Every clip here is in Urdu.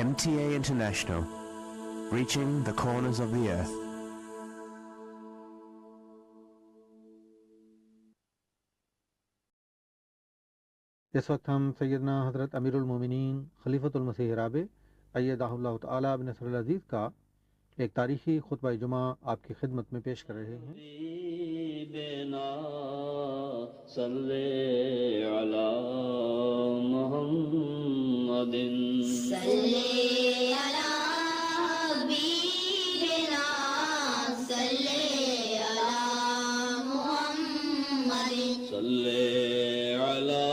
MTA International, reaching the corners of the earth. اس وقت ہم سیدنا حضرت امیر المومنین خلیفۃ المسیح رابع ایدہ اللہ تعالی بنصر العزیز کا ایک تاریخی خطبہ جمعہ آپ کی خدمت میں پیش کر رہے ہیں۔ صلی علی محمد صلی علی حبیبنا صلی علی محمد صلی علی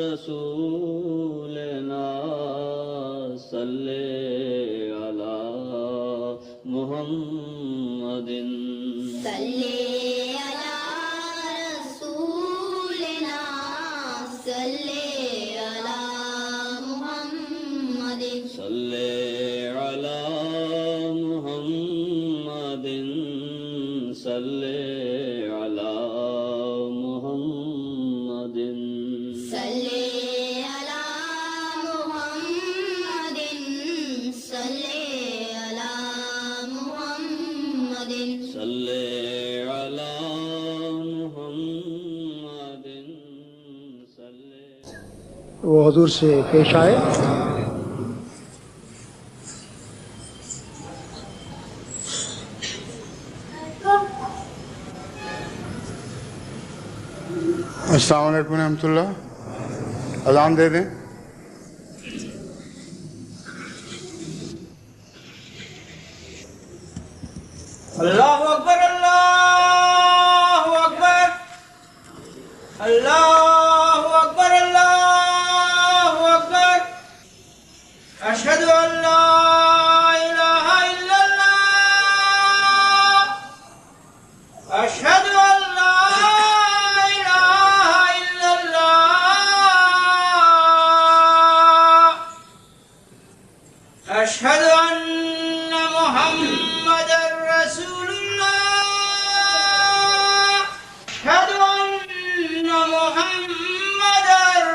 رسولنا صلی علی محمد صلی وہ حضور سے پیش آئے۔ السلام علیکم ورحمۃ اللہ۔ اذان دے دیں۔ اللہ اکبر اللہ اکبر اللہ اکبر اللہ اکبر اشہد ان لا الہ الا اللہ اشہد ان لا الہ الا اللہ اشہد ان محمد رسول اللہ اشہد ان محمد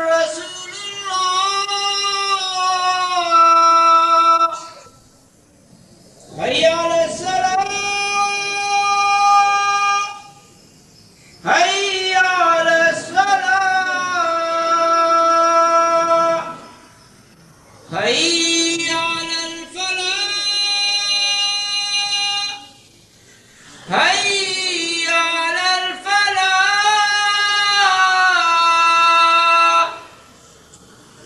رسول اللہ حی علی الصلاۃ حی علی الصلاۃ حی علی الفلاح حی علی الفلاح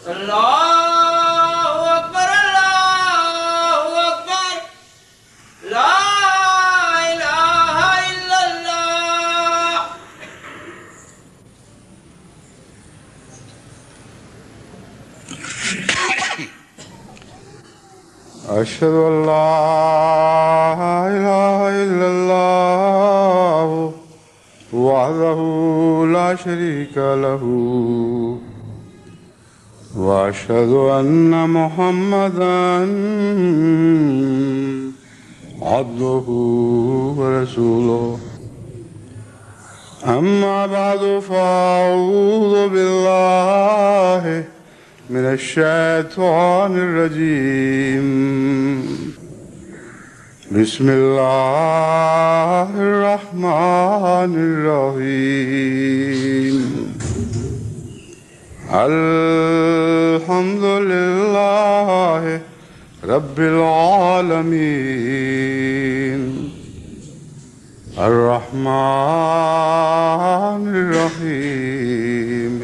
اللہ اکبر لا الہ الا اللہ اشہد ان لا الہ الا اللہ وحدہ لا شریک لہ واشہد ان محمدا عبدہ ورسولہ اما بعد فاعوذ باللہ من الشیطان الرجیم بسم اللہ الرحمن الرحیم الحمد للہ رب العالمین الرحمن الرحیم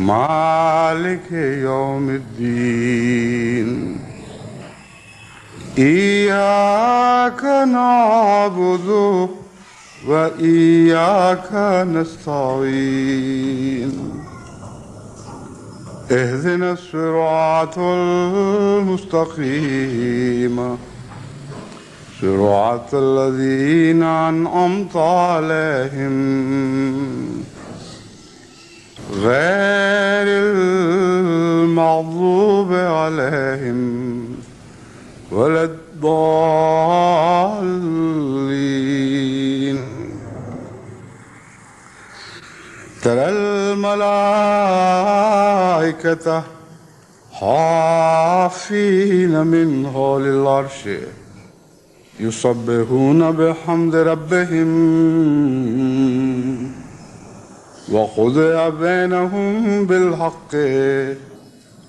مالک یوم الدین ایاک نعبد و ایاک نستعین اهدنا الصراط المستقیم صراط الذین انعمت علیہم غیر المغضوب علیہم ولا الضالین ترى الملائكة حافين من حول العرش يسبحون بحمد ربهم وقضي بينهم بالحق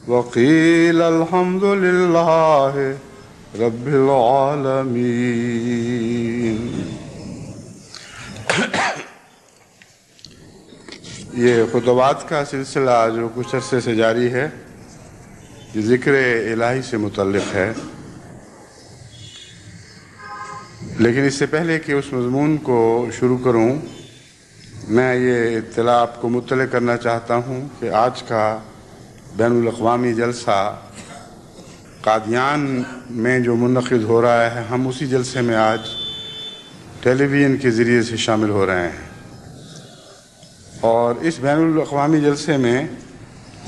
وقيل الحمد لله رب العالمين. یہ خطبات کا سلسلہ جو کچھ عرصے سے جاری ہے یہ ذکر الہی سے متعلق ہے، لیکن اس سے پہلے کہ اس مضمون کو شروع کروں میں یہ اطلاع آپ کو مطلع کرنا چاہتا ہوں کہ آج کا بین الاقوامی جلسہ قادیان میں جو منعقد ہو رہا ہے، ہم اسی جلسے میں آج ٹیلی ویژن کے ذریعے سے شامل ہو رہے ہیں، اور اس بین الاقوامی جلسے میں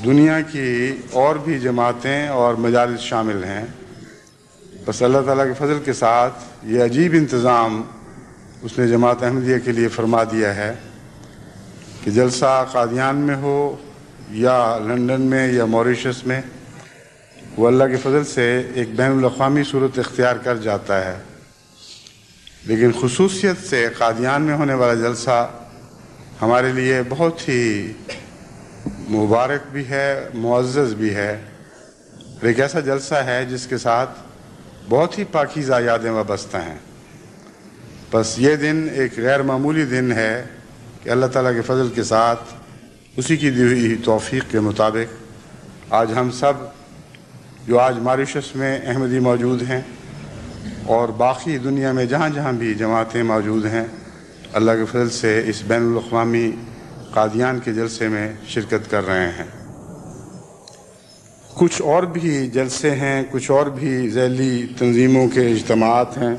دنیا کی اور بھی جماعتیں اور مجالس شامل ہیں۔ بس اللہ تعالیٰ کے فضل کے ساتھ یہ عجیب انتظام اس نے جماعت احمدیہ کے لیے فرما دیا ہے کہ جلسہ قادیان میں ہو یا لندن میں یا موریشس میں، وہ اللہ کے فضل سے ایک بین الاقوامی صورت اختیار کر جاتا ہے، لیکن خصوصیت سے قادیان میں ہونے والا جلسہ ہمارے لیے بہت ہی مبارک بھی ہے، معزز بھی ہے، اور ایک ایسا جلسہ ہے جس کے ساتھ بہت ہی پاکیزہ یادیں وابستہ ہیں۔ بس یہ دن ایک غیر معمولی دن ہے کہ اللہ تعالیٰ کے فضل کے ساتھ اسی کی دی ہوئی توفیق کے مطابق آج ہم سب جو آج ماریشس میں احمدی موجود ہیں اور باقی دنیا میں جہاں جہاں بھی جماعتیں موجود ہیں، اللہ کے فضل سے اس بین الاقوامی قادیان کے جلسے میں شرکت کر رہے ہیں۔ کچھ اور بھی جلسے ہیں، کچھ اور بھی ذیلی تنظیموں کے اجتماعات ہیں،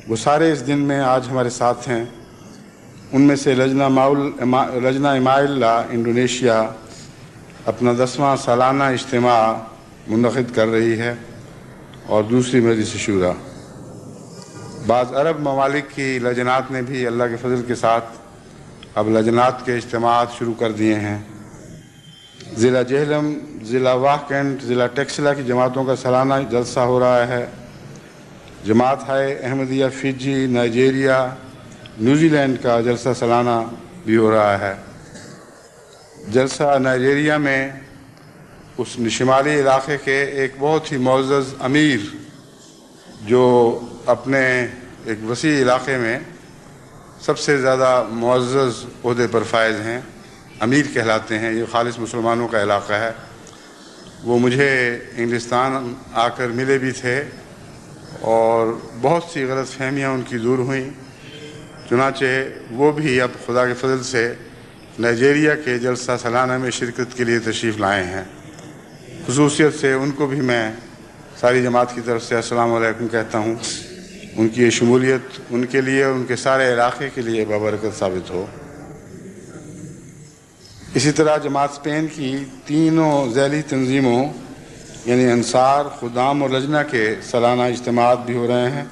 وہ سارے اس دن میں آج ہمارے ساتھ ہیں۔ ان میں سے لجنہ اماء اللہ انڈونیشیا اپنا 10واں سالانہ اجتماع منعقد کر رہی ہے، اور دوسری مجلس شورا۔ بعض عرب ممالک کی لجنات نے بھی اللہ کے فضل کے ساتھ اب لجنات کے اجتماعات شروع کر دیے ہیں۔ ضلع جہلم، ضلع واہ کینٹ، ضلع ٹیکسلا کی جماعتوں کا سالانہ جلسہ ہو رہا ہے۔ جماعت ہائے Ahmadiyya Fiji, Nigeria, New Zealand Jalsa سالانہ بھی ہو رہا ہے۔ جلسہ نائجیریا میں اس شمالی علاقے کے ایک بہت ہی معزز امیر جو اپنے ایک وسیع علاقے میں سب سے زیادہ معزز عہدے پر فائز ہیں، امیر کہلاتے ہیں، یہ خالص مسلمانوں کا علاقہ ہے۔ وہ مجھے انگلستان آ کر ملے بھی تھے اور بہت سی غلط فہمیاں ان کی دور ہوئیں، چنانچہ وہ بھی اب خدا کے فضل سے نائجیریا کے جلسہ سالانہ میں شرکت کے لیے تشریف لائے ہیں۔ خصوصیت سے ان کو بھی میں ساری جماعت کی طرف سے السلام علیکم کہتا ہوں۔ ان کی یہ شمولیت ان کے لیے اور ان کے سارے علاقے کے لیے بابرکت ثابت ہو۔ اسی طرح جماعت اسپین کی تینوں ذیلی تنظیموں یعنی انصار، خدام اور لجنہ کے سالانہ اجتماعات بھی ہو رہے ہیں۔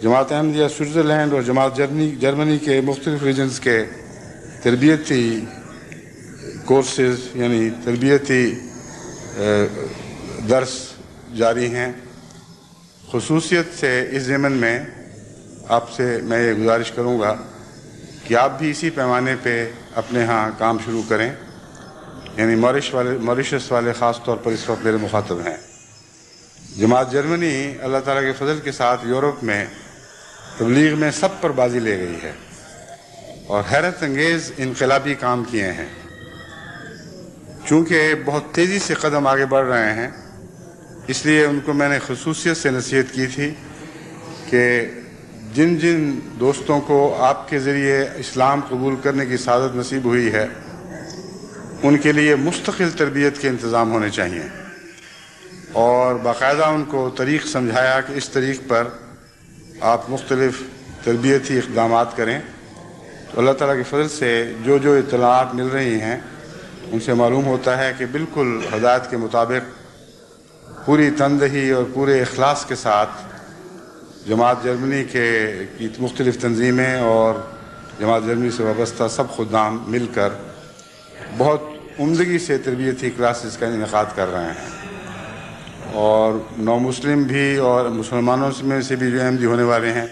جماعت احمدیہ سوئٹزرلینڈ اور جماعت جرمنی کے مختلف ریجنز کے تربیتی کورسز یعنی تربیتی درس جاری ہیں۔ خصوصیت سے اس ضمن میں آپ سے میں یہ گزارش کروں گا کہ آپ بھی اسی پیمانے پہ اپنے ہاں کام شروع کریں، یعنی موریشس والے خاص طور پر اس وقت میرے مخاطب ہیں۔ جماعت جرمنی اللہ تعالیٰ کے فضل کے ساتھ یورپ میں تبلیغ میں سب پر بازی لے گئی ہے اور حیرت انگیز انقلابی کام کیے ہیں۔ چونکہ بہت تیزی سے قدم آگے بڑھ رہے ہیں، اس لیے ان کو میں نے خصوصیت سے نصیحت کی تھی کہ جن جن دوستوں کو آپ کے ذریعے اسلام قبول کرنے کی سعادت نصیب ہوئی ہے ان کے لیے مستقل تربیت کے انتظام ہونے چاہیے، اور باقاعدہ ان کو طریق سمجھایا کہ اس طریق پر آپ مختلف تربیتی اقدامات کریں۔ تو اللہ تعالیٰ کے فضل سے جو جو اطلاعات مل رہی ہیں ان سے معلوم ہوتا ہے کہ بالکل ہدایت کے مطابق پوری تندہی اور پورے اخلاص کے ساتھ جماعت جرمنی کی مختلف تنظیمیں اور جماعت جرمنی سے وابستہ سب خدام مل کر بہت عمدگی سے تربیتی کلاسز کا انعقاد کر رہے ہیں، اور نو مسلم بھی اور مسلمانوں میں سے بھی جو احمدی ہونے والے ہیں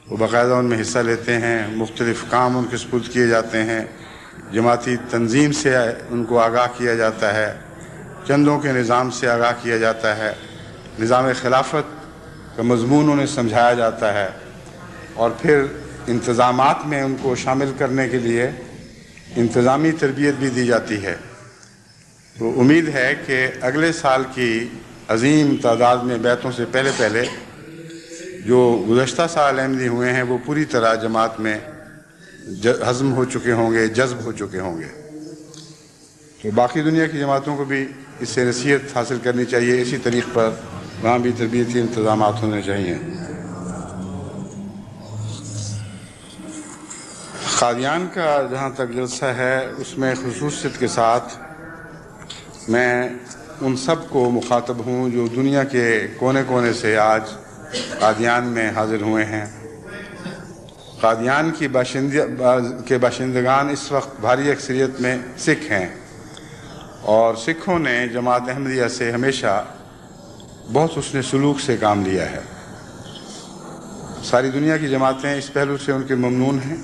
وہ باقاعدہ ان میں حصہ لیتے ہیں، مختلف کام ان کے سپرد کیے جاتے ہیں، جماعتی تنظیم سے ان کو آگاہ کیا جاتا ہے، چندوں کے نظام سے آگاہ کیا جاتا ہے، نظام خلافت کا مضمون انہیں سمجھایا جاتا ہے، اور پھر انتظامات میں ان کو شامل کرنے کے لیے انتظامی تربیت بھی دی جاتی ہے۔ تو امید ہے کہ اگلے سال کی عظیم تعداد میں بیعتوں سے پہلے جو گزشتہ سال احمدی ہوئے ہیں وہ پوری طرح جماعت میں ہضم ہو چکے ہوں گے، جذب ہو چکے ہوں گے۔ تو باقی دنیا کی جماعتوں کو بھی اس سے نصیحت حاصل کرنی چاہیے، اسی طریق پر وہاں بھی تربیتی انتظامات ہونے چاہیے۔ قادیان کا جہاں تک جلسہ ہے اس میں خصوصیت کے ساتھ میں ان سب کو مخاطب ہوں جو دنیا کے کونے کونے سے آج قادیان میں حاضر ہوئے ہیں۔ قادیان کے باشندگان اس وقت بھاری اکثریت میں سکھ ہیں، اور سکھوں نے جماعت احمدیہ سے ہمیشہ بہت حسن سلوک سے کام لیا ہے۔ ساری دنیا کی جماعتیں اس پہلو سے ان کے ممنون ہیں۔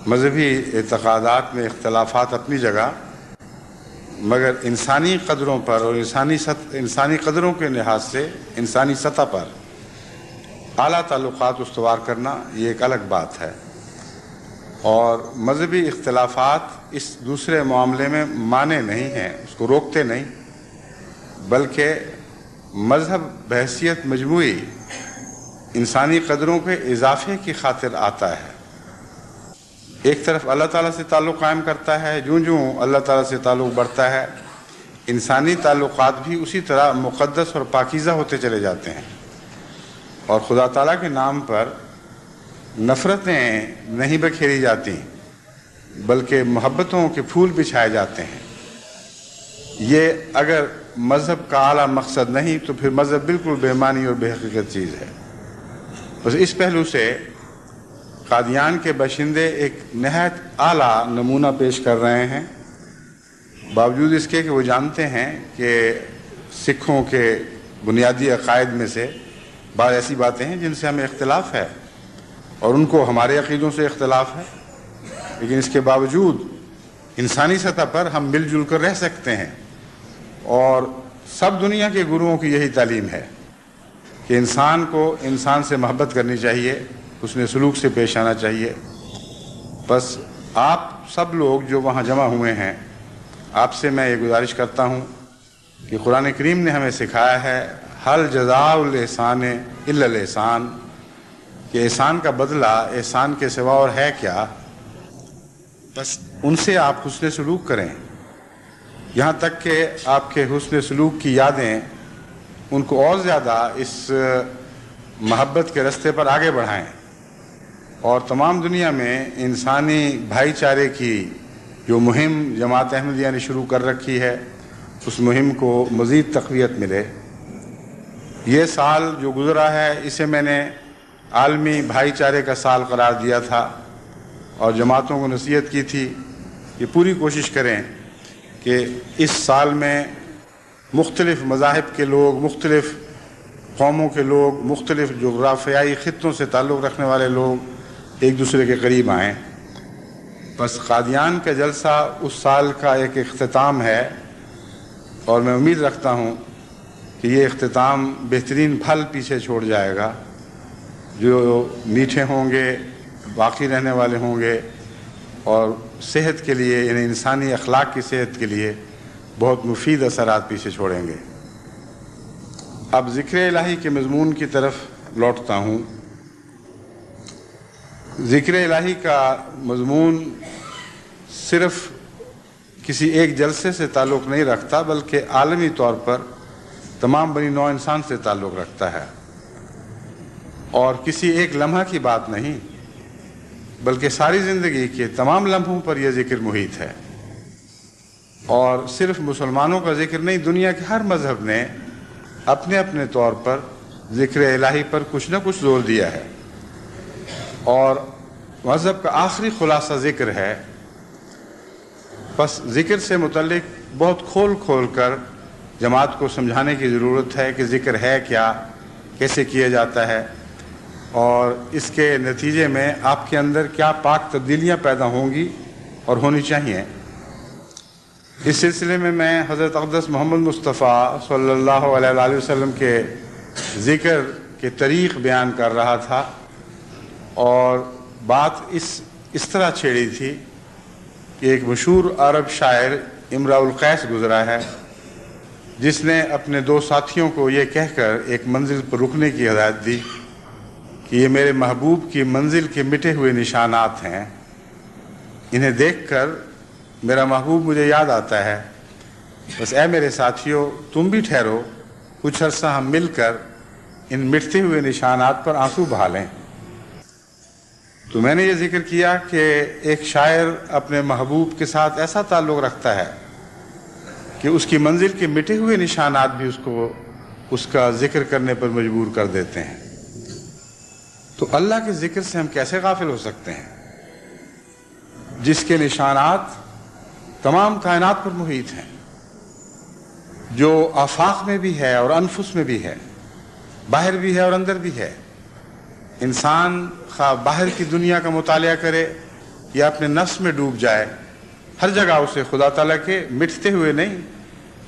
مذہبی اعتقادات میں اختلافات اپنی جگہ، مگر انسانی قدروں پر اور انسانی قدروں کے لحاظ سے انسانی سطح پر اعلیٰ تعلقات استوار کرنا یہ ایک الگ بات ہے، اور مذہبی اختلافات اس دوسرے معاملے میں مانے نہیں ہیں، اس کو روکتے نہیں، بلکہ مذہب بحیثیت مجموعی انسانی قدروں کے اضافے کی خاطر آتا ہے۔ ایک طرف اللہ تعالیٰ سے تعلق قائم کرتا ہے، جوں اللہ تعالیٰ سے تعلق بڑھتا ہے انسانی تعلقات بھی اسی طرح مقدس اور پاکیزہ ہوتے چلے جاتے ہیں، اور خدا تعالیٰ کے نام پر نفرتیں نہیں بکھیری جاتی بلکہ محبتوں کے پھول بچھائے جاتے ہیں۔ یہ اگر مذہب کا اعلیٰ مقصد نہیں تو پھر مذہب بالکل بے معنی اور بے حقیقت چیز ہے۔ بس اس پہلو سے قادیان کے باشندے ایک نہایت اعلیٰ نمونہ پیش کر رہے ہیں، باوجود اس کے کہ وہ جانتے ہیں کہ سکھوں کے بنیادی عقائد میں سے بعض ایسی باتیں ہیں جن سے ہمیں اختلاف ہے، اور ان کو ہمارے عقیدوں سے اختلاف ہے، لیکن اس کے باوجود انسانی سطح پر ہم مل جل کر رہ سکتے ہیں۔ اور سب دنیا کے گروؤں کی یہی تعلیم ہے کہ انسان کو انسان سے محبت کرنی چاہیے، حسن سلوک سے پیش آنا چاہیے۔ بس آپ سب لوگ جو وہاں جمع ہوئے ہیں، آپ سے میں یہ گزارش کرتا ہوں کہ قرآن کریم نے ہمیں سکھایا ہے حل جزاء الاحسان الا الاحسان، کہ احسان کا بدلہ احسان کے سوا اور ہے کیا، بس ان سے آپ حسن سلوک کریں، یہاں تک کہ آپ کے حسن سلوک کی یادیں ان کو اور زیادہ اس محبت کے راستے پر آگے بڑھائیں، اور تمام دنیا میں انسانی بھائی چارے کی جو مہم جماعت احمدیہ نے شروع کر رکھی ہے اس مہم کو مزید تقویت ملے۔ یہ سال جو گزرا ہے اسے میں نے عالمی بھائی چارے کا سال قرار دیا تھا، اور جماعتوں کو نصیحت کی تھی کہ پوری کوشش کریں کہ اس سال میں مختلف مذاہب کے لوگ، مختلف قوموں کے لوگ، مختلف جغرافیائی خطوں سے تعلق رکھنے والے لوگ ایک دوسرے کے قریب آئیں۔ بس قادیان کا جلسہ اس سال کا ایک اختتام ہے، اور میں امید رکھتا ہوں کہ یہ اختتام بہترین پھل پیچھے چھوڑ جائے گا جو میٹھے ہوں گے، باقی رہنے والے ہوں گے، اور صحت کے لیے، یعنی انسانی اخلاق کی صحت کے لیے بہت مفید اثرات پیچھے چھوڑیں گے۔ اب ذکر الہی کے مضمون کی طرف لوٹتا ہوں۔ ذکر الہی کا مضمون صرف کسی ایک جلسے سے تعلق نہیں رکھتا بلکہ عالمی طور پر تمام بنی نوع انسان سے تعلق رکھتا ہے، اور کسی ایک لمحہ کی بات نہیں بلکہ ساری زندگی کے تمام لمحوں پر یہ ذکر محیط ہے۔ اور صرف مسلمانوں کا ذکر نہیں، دنیا کے ہر مذہب نے اپنے اپنے طور پر ذکر الہی پر کچھ نہ کچھ زور دیا ہے، اور مذہب کا آخری خلاصہ ذکر ہے، بس ذکر سے متعلق بہت کھول کر جماعت کو سمجھانے کی ضرورت ہے کہ ذکر ہے کیا، کیسے کیا جاتا ہے، اور اس کے نتیجے میں آپ کے اندر کیا پاک تبدیلیاں پیدا ہوں گی اور ہونی چاہیے۔ اس سلسلے میں حضرت اقدس محمد مصطفیٰ صلی اللہ علیہ وآلہ وسلم کے ذکر کے طریق بیان کر رہا تھا، اور بات اس طرح چھیڑی تھی کہ ایک مشہور عرب شاعر امراء القیس گزرا ہے، جس نے اپنے دو ساتھیوں کو یہ کہہ کر ایک منزل پر رکنے کی ہدایت دی کہ یہ میرے محبوب کی منزل کے مٹے ہوئے نشانات ہیں، انہیں دیکھ کر میرا محبوب مجھے یاد آتا ہے، بس اے میرے ساتھیوں تم بھی ٹھہرو، کچھ عرصہ ہم مل کر ان مٹتے ہوئے نشانات پر آنسو بہا لیں۔ تو میں نے یہ ذکر کیا کہ ایک شاعر اپنے محبوب کے ساتھ ایسا تعلق رکھتا ہے کہ اس کی منزل کے مٹے ہوئے نشانات بھی اس کا ذکر کرنے پر مجبور کر دیتے ہیں۔ تو اللہ کے ذکر سے ہم کیسے غافل ہو سکتے ہیں جس کے نشانات تمام کائنات پر محیط ہیں، جو آفاق میں بھی ہے اور انفس میں بھی ہے، باہر بھی ہے اور اندر بھی ہے۔ انسان خواہ باہر کی دنیا کا مطالعہ کرے یا اپنے نفس میں ڈوب جائے، ہر جگہ اسے خدا تعالیٰ کے مٹتے ہوئے نہیں،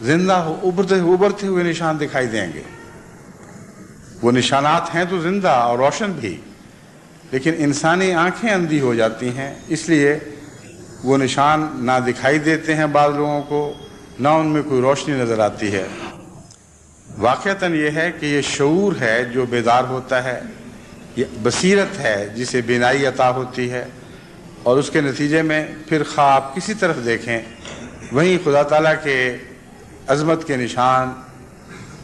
زندہ ابھرتے ہوئے نشان دکھائی دیں گے۔ وہ نشانات ہیں تو زندہ اور روشن بھی، لیکن انسانی آنکھیں اندھی ہو جاتی ہیں، اس لیے وہ نشان نہ دکھائی دیتے ہیں بعض لوگوں کو، نہ ان میں کوئی روشنی نظر آتی ہے۔ واقعتاً یہ ہے کہ یہ شعور ہے جو بیدار ہوتا ہے، یہ بصیرت ہے جسے بینائی عطا ہوتی ہے، اور اس کے نتیجے میں پھر خواہ آپ کسی طرف دیکھیں وہیں خدا تعالیٰ کے عظمت کے نشان،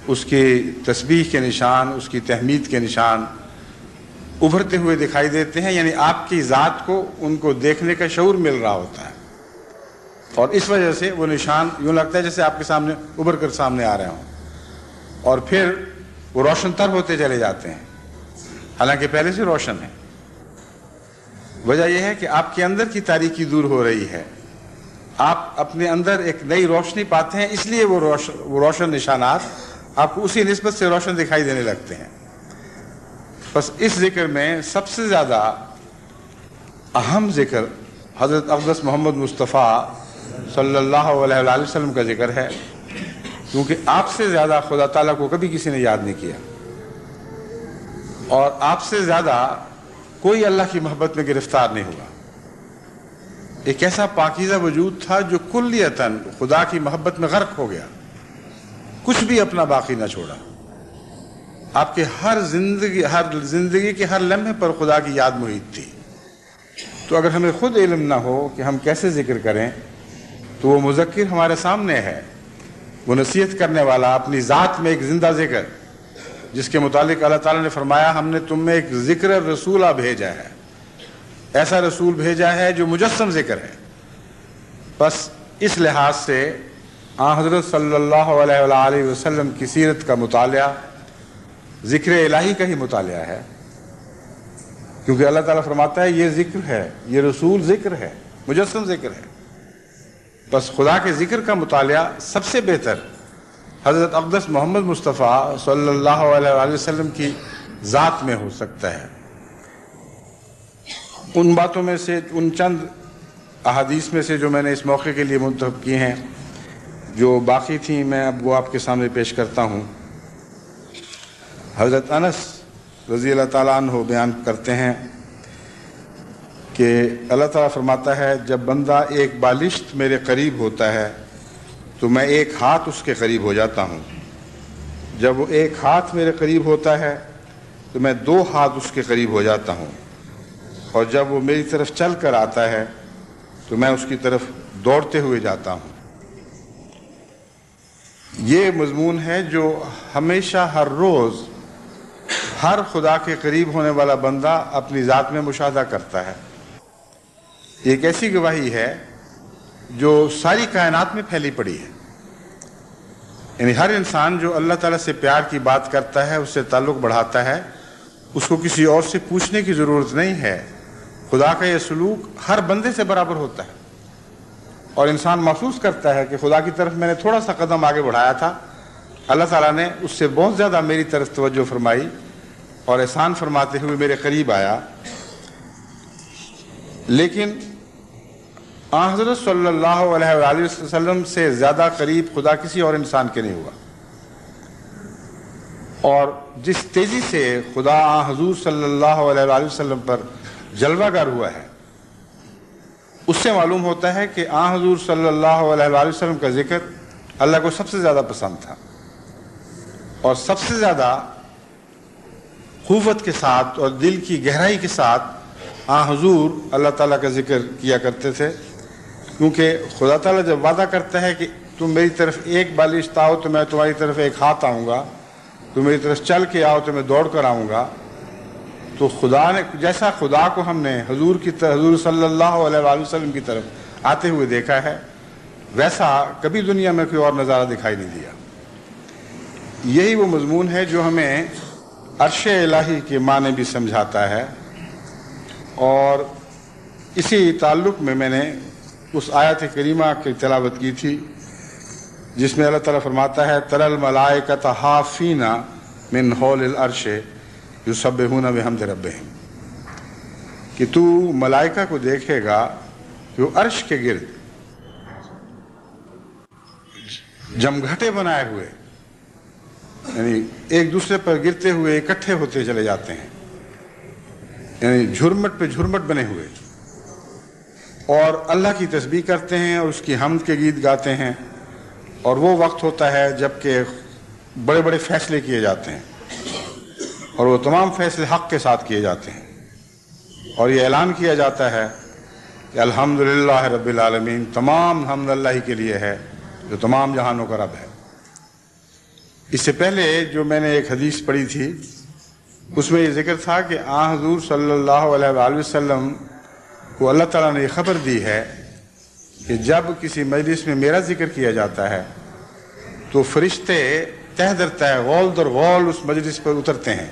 اس کی تسبیح کے نشان، اس کی تحمید کے نشان ابھرتے ہوئے دکھائی دیتے ہیں، یعنی آپ کی ذات کو ان کو دیکھنے کا شعور مل رہا ہوتا ہے، اور اس وجہ سے وہ نشان یوں لگتا ہے جیسے آپ کے سامنے ابھر کر سامنے آ رہے ہوں، اور پھر وہ روشن تر ہوتے چلے جاتے ہیں، حالانکہ پہلے سے روشن ہے۔ وجہ یہ ہے کہ آپ کے اندر کی تاریکی دور ہو رہی ہے، آپ اپنے اندر ایک نئی روشنی پاتے ہیں، اس لیے وہ روشن نشانات آپ کو اسی نسبت سے روشن دکھائی دینے لگتے ہیں۔ بس اس ذکر میں سب سے زیادہ اہم ذکر حضرت اقدس محمد مصطفیٰ صلی اللہ علیہ وآلہ وسلم کا ذکر ہے، کیونکہ آپ سے زیادہ خدا تعالیٰ کو کبھی کسی نے یاد نہیں کیا، اور آپ سے زیادہ کوئی اللہ کی محبت میں گرفتار نہیں ہوا۔ ایک ایسا پاکیزہ وجود تھا جو کلیتاً خدا کی محبت میں غرق ہو گیا، کچھ بھی اپنا باقی نہ چھوڑا۔ آپ کے ہر زندگی کے ہر لمحے پر خدا کی یاد محیط تھی۔ تو اگر ہمیں خود علم نہ ہو کہ ہم کیسے ذکر کریں، تو وہ مذکر ہمارے سامنے ہے، وہ نصیحت کرنے والا اپنی ذات میں ایک زندہ ذکر، جس کے متعلق اللہ تعالیٰ نے فرمایا ہم نے تم میں ایک ذکر رسولہ بھیجا ہے، ایسا رسول بھیجا ہے جو مجسم ذکر ہے۔ بس اس لحاظ سے آن حضرت صلی اللہ علیہ وآلہ وسلم کی سیرت کا مطالعہ ذکر الہی کا ہی مطالعہ ہے، کیونکہ اللہ تعالیٰ فرماتا ہے یہ ذکر ہے، یہ رسول ذکر ہے، مجسم ذکر ہے۔ بس خدا کے ذکر کا مطالعہ سب سے بہتر حضرت اقدس محمد مصطفیٰ صلی اللہ علیہ وآلہ وسلم کی ذات میں ہو سکتا ہے۔ ان باتوں میں سے، ان چند احادیث میں سے جو میں نے اس موقع کے لیے منتخب کی ہیں، جو باقی تھیں میں اب وہ آپ کے سامنے پیش کرتا ہوں۔ حضرت انس رضی اللہ تعالیٰ عنہ بیان کرتے ہیں کہ اللہ تعالیٰ فرماتا ہے جب بندہ ایک بالشت میرے قریب ہوتا ہے تو میں ایک ہاتھ اس کے قریب ہو جاتا ہوں، جب وہ ایک ہاتھ میرے قریب ہوتا ہے تو میں 2 ہاتھ اس کے قریب ہو جاتا ہوں، اور جب وہ میری طرف چل کر آتا ہے تو میں اس کی طرف دوڑتے ہوئے جاتا ہوں۔ یہ مضمون ہے جو ہمیشہ ہر روز ہر خدا کے قریب ہونے والا بندہ اپنی ذات میں مشاہدہ کرتا ہے۔ ایک ایسی گواہی ہے جو ساری کائنات میں پھیلی پڑی ہے، یعنی ہر انسان جو اللہ تعالیٰ سے پیار کی بات کرتا ہے، اس سے تعلق بڑھاتا ہے، اس کو کسی اور سے پوچھنے کی ضرورت نہیں ہے، خدا کا یہ سلوک ہر بندے سے برابر ہوتا ہے۔ اور انسان محسوس کرتا ہے کہ خدا کی طرف میں نے تھوڑا سا قدم آگے بڑھایا تھا، اللہ تعالیٰ نے اس سے بہت زیادہ میری طرف توجہ فرمائی اور احسان فرماتے ہوئے میرے قریب آیا۔ لیکن حضرت صلی اللہ علیہ وآلہ وسلم سے زیادہ قریب خدا کسی اور انسان کے نہیں ہوا، اور جس تیزی سے خدا حضور صلی اللہ علیہ وآلہ وسلم پر جلوہ گر ہوا ہے، اس سے معلوم ہوتا ہے کہ حضور صلی اللہ علیہ وآلہ وسلم کا ذکر اللہ کو سب سے زیادہ پسند تھا، اور سب سے زیادہ قوت کے ساتھ اور دل کی گہرائی کے ساتھ حضور اللہ تعالیٰ کا ذکر کیا کرتے تھے، کیونکہ خدا تعالیٰ جب وعدہ کرتا ہے کہ تم میری طرف ایک بالشت آؤ تو میں تمہاری طرف ایک ہاتھ آؤں گا، تم میری طرف چل کے آؤ تو میں دوڑ کر آؤں گا، تو خدا نے جیسا خدا کو ہم نے حضور صلی اللہ علیہ وآلہ وسلم کی طرف آتے ہوئے دیکھا ہے، ویسا کبھی دنیا میں کوئی اور نظارہ دکھائی نہیں دیا۔ یہی وہ مضمون ہے جو ہمیں عرش الہی کے معنی بھی سمجھاتا ہے، اور اسی تعلق میں نے اس آیت کریمہ کی تلاوت کی تھی جس میں اللہ تعالیٰ فرماتا ہے تَرَى الْمَلَائِكَةَ حَافِينَ مِنْ حَوْلِ الْعَرْشِ يُسَبِّحُونَ بِحَمْدِ رَبِّهِمْ، کہ تو ملائکہ کو دیکھے گا جو عرش کے گرد جمگھٹے بنائے ہوئے، یعنی ایک دوسرے پر گرتے ہوئے اکٹھے ہوتے چلے جاتے ہیں، یعنی جھرمٹ پہ جھرمٹ بنے ہوئے، اور اللہ کی تسبیح کرتے ہیں اور اس کی حمد کے گیت گاتے ہیں، اور وہ وقت ہوتا ہے جب کہ بڑے بڑے فیصلے کیے جاتے ہیں، اور وہ تمام فیصلے حق کے ساتھ کیے جاتے ہیں، اور یہ اعلان کیا جاتا ہے کہ الحمدللہ رب العالمین، تمام حمد اللہ ہی کے لیے ہے جو تمام جہانوں کا رب ہے۔ اس سے پہلے جو میں نے ایک حدیث پڑھی تھی اس میں یہ ذکر تھا کہ حضور صلی اللہ علیہ وآلہ وسلم کو اللہ تعالیٰ نے یہ خبر دی ہے کہ جب کسی مجلس میں میرا ذکر کیا جاتا ہے تو فرشتے تہ در تہ غول در غول اس مجلس پر اترتے ہیں،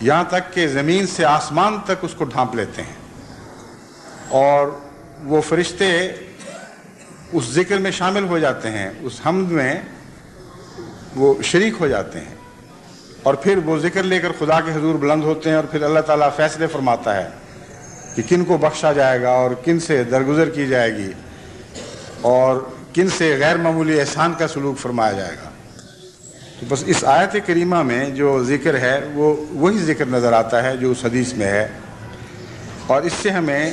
یہاں تک کہ زمین سے آسمان تک اس کو ڈھانپ لیتے ہیں، اور وہ فرشتے اس ذکر میں شامل ہو جاتے ہیں، اس حمد میں وہ شریک ہو جاتے ہیں، اور پھر وہ ذکر لے کر خدا کے حضور بلند ہوتے ہیں، اور پھر اللہ تعالیٰ فیصلے فرماتا ہے کہ کن کو بخشا جائے گا اور کن سے درگزر کی جائے گی اور کن سے غیر معمولی احسان کا سلوک فرمایا جائے گا۔ تو بس اس آیت کریمہ میں جو ذکر ہے وہ وہی ذکر نظر آتا ہے جو اس حدیث میں ہے، اور اس سے ہمیں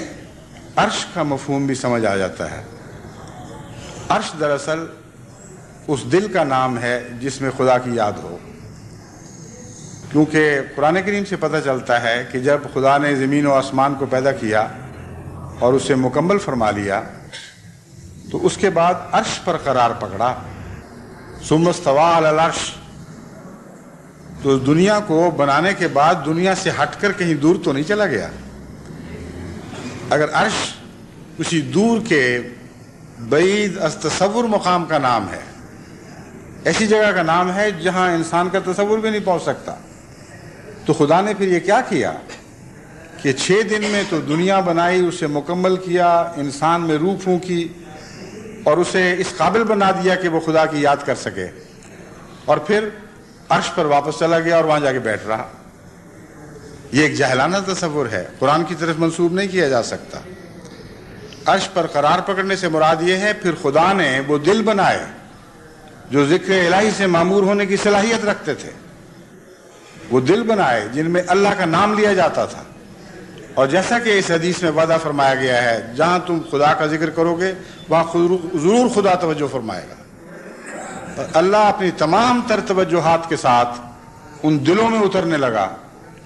عرش کا مفہوم بھی سمجھ آ جاتا ہے۔ عرش دراصل اس دل کا نام ہے جس میں خدا کی یاد ہو، کیونکہ قرآن کریم سے پتہ چلتا ہے کہ جب خدا نے زمین و آسمان کو پیدا کیا اور اسے مکمل فرما لیا تو اس کے بعد عرش پر قرار پکڑا، ثم استویٰ علی العرش، تو دنیا کو بنانے کے بعد دنیا سے ہٹ کر کہیں دور تو نہیں چلا گیا۔ اگر عرش کسی دور کے بعید از تصور مقام کا نام ہے، ایسی جگہ کا نام ہے جہاں انسان کا تصور بھی نہیں پہنچ سکتا، تو خدا نے پھر یہ کیا کیا کہ 6 دن میں تو دنیا بنائی، اسے مکمل کیا، انسان میں روح پھونکی اور اسے اس قابل بنا دیا کہ وہ خدا کی یاد کر سکے، اور پھر عرش پر واپس چلا گیا اور وہاں جا کے بیٹھ رہا۔ یہ ایک جاہلانہ تصور ہے، قرآن کی طرف منسوب نہیں کیا جا سکتا۔ عرش پر قرار پکڑنے سے مراد یہ ہے پھر خدا نے وہ دل بنائے جو ذکر الہی سے معمور ہونے کی صلاحیت رکھتے تھے، وہ دل بنائے جن میں اللہ کا نام لیا جاتا تھا، اور جیسا کہ اس حدیث میں وعدہ فرمایا گیا ہے جہاں تم خدا کا ذکر کرو گے وہاں ضرور خدا توجہ فرمائے گا، اور اللہ اپنی تمام تر توجہات کے ساتھ ان دلوں میں اترنے لگا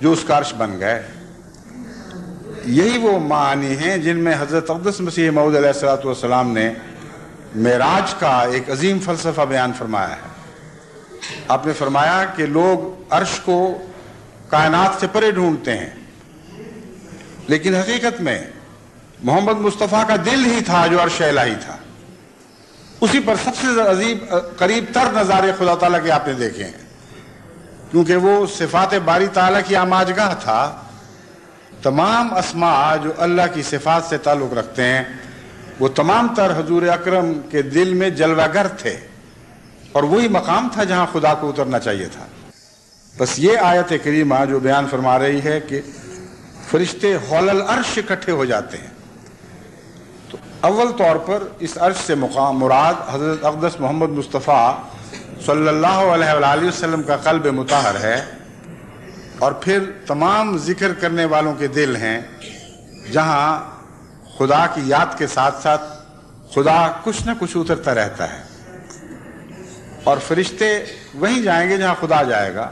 جو اس کا عرش بن گئے۔ یہی وہ معانی ہیں جن میں حضرت اقدس مسیح موعود علیہ الصلوۃ والسلام نے معراج کا ایک عظیم فلسفہ بیان فرمایا ہے۔ آپ نے فرمایا کہ لوگ عرش کو کائنات سے پرے ڈھونڈتے ہیں، لیکن حقیقت میں محمد مصطفیٰ کا دل ہی تھا جو عرش الہی تھا، اسی پر سب سے عظیم قریب تر نظارے خدا تعالیٰ کے آپ نے دیکھے ہیں، کیونکہ وہ صفات باری تعالیٰ کی آماجگاہ تھا۔ تمام اسماء جو اللہ کی صفات سے تعلق رکھتے ہیں وہ تمام تر حضور اکرم کے دل میں جلوہ گر تھے، اور وہی مقام تھا جہاں خدا کو اترنا چاہیے تھا۔ بس یہ آیت کریمہ جو بیان فرما رہی ہے کہ فرشتے حول العرش اکٹھے ہو جاتے ہیں، تو اول طور پر اس عرش سے مراد حضرت اقدس محمد مصطفیٰ صلی اللہ علیہ وآلہ وسلم کا قلب مطہر ہے، اور پھر تمام ذکر کرنے والوں کے دل ہیں جہاں خدا کی یاد کے ساتھ ساتھ خدا کچھ نہ کچھ اترتا رہتا ہے، اور فرشتے وہیں جائیں گے جہاں خدا جائے گا۔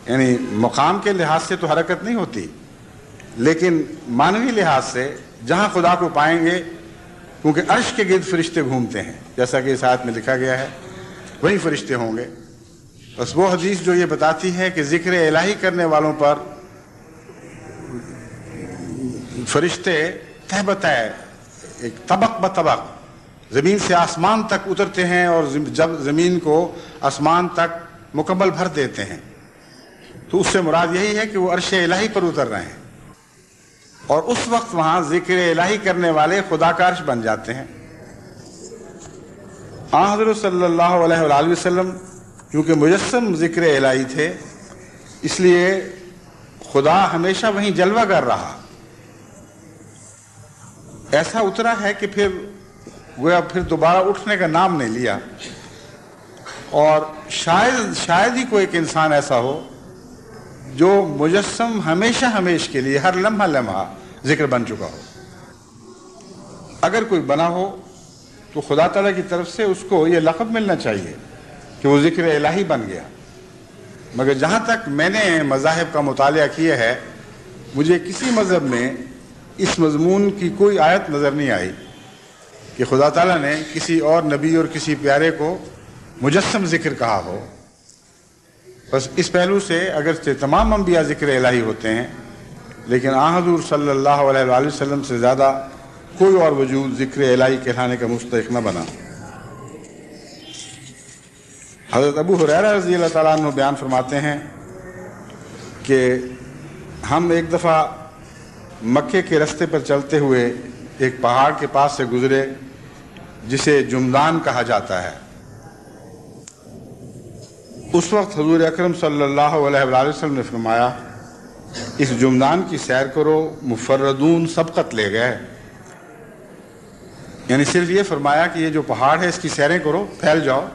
یعنی مقام کے لحاظ سے تو حرکت نہیں ہوتی، لیکن معنوی لحاظ سے جہاں خدا کو پائیں گے، کیونکہ عرش کے گرد فرشتے گھومتے ہیں جیسا کہ اس آیت میں لکھا گیا ہے، وہیں فرشتے ہوں گے۔ بس وہ حدیث جو یہ بتاتی ہے کہ ذکر الہی کرنے والوں پر فرشتے تہ بتہ ایک طبق بطبق زمین سے آسمان تک اترتے ہیں، اور جب زمین کو آسمان تک مکمل بھر دیتے ہیں تو اس سے مراد یہی ہے کہ وہ عرش الہی پر اتر رہے ہیں، اور اس وقت وہاں ذکر الہی کرنے والے خدا کا عرش بن جاتے ہیں۔ آن حضرت صلی اللہ علیہ وآلہ وسلم کیونکہ مجسم ذکر الہی تھے، اس لیے خدا ہمیشہ وہیں جلوہ گر رہا۔ ایسا اترا ہے کہ پھر دوبارہ اٹھنے کا نام نہیں لیا، اور شاید ہی کوئی ایک انسان ایسا ہو جو مجسم ہمیشہ کے لیے ہر لمحہ ذکر بن چکا ہو۔ اگر کوئی بنا ہو تو خدا تعالیٰ کی طرف سے اس کو یہ لقب ملنا چاہیے کہ وہ ذکر الہی بن گیا، مگر جہاں تک میں نے مذاہب کا مطالعہ کیا ہے، مجھے کسی مذہب میں اس مضمون کی کوئی آیت نظر نہیں آئی کہ خدا تعالیٰ نے کسی اور نبی اور کسی پیارے کو مجسم ذکر کہا ہو۔ بس اس پہلو سے اگرچہ تمام انبیاء ذکر الہی ہوتے ہیں، لیکن آن حضور صلی اللہ علیہ وآلہ وسلم سے زیادہ کوئی اور وجود ذکر الہی کہلانے کا مستحق نہ بنا۔ حضرت ابو ہریرہ رضی اللہ تعالیٰ عنہ بیان فرماتے ہیں کہ ہم ایک دفعہ مکے کے رستے پر چلتے ہوئے ایک پہاڑ کے پاس سے گزرے جسے جمدان کہا جاتا ہے۔ اس وقت حضور اکرم صلی اللہ علیہ وآلہ وسلم نے فرمایا، اس جمدان کی سیر کرو، مفردون سبقت لے گئے۔ یعنی صرف یہ فرمایا کہ یہ جو پہاڑ ہے اس کی سیریں کرو، پھیل جاؤ،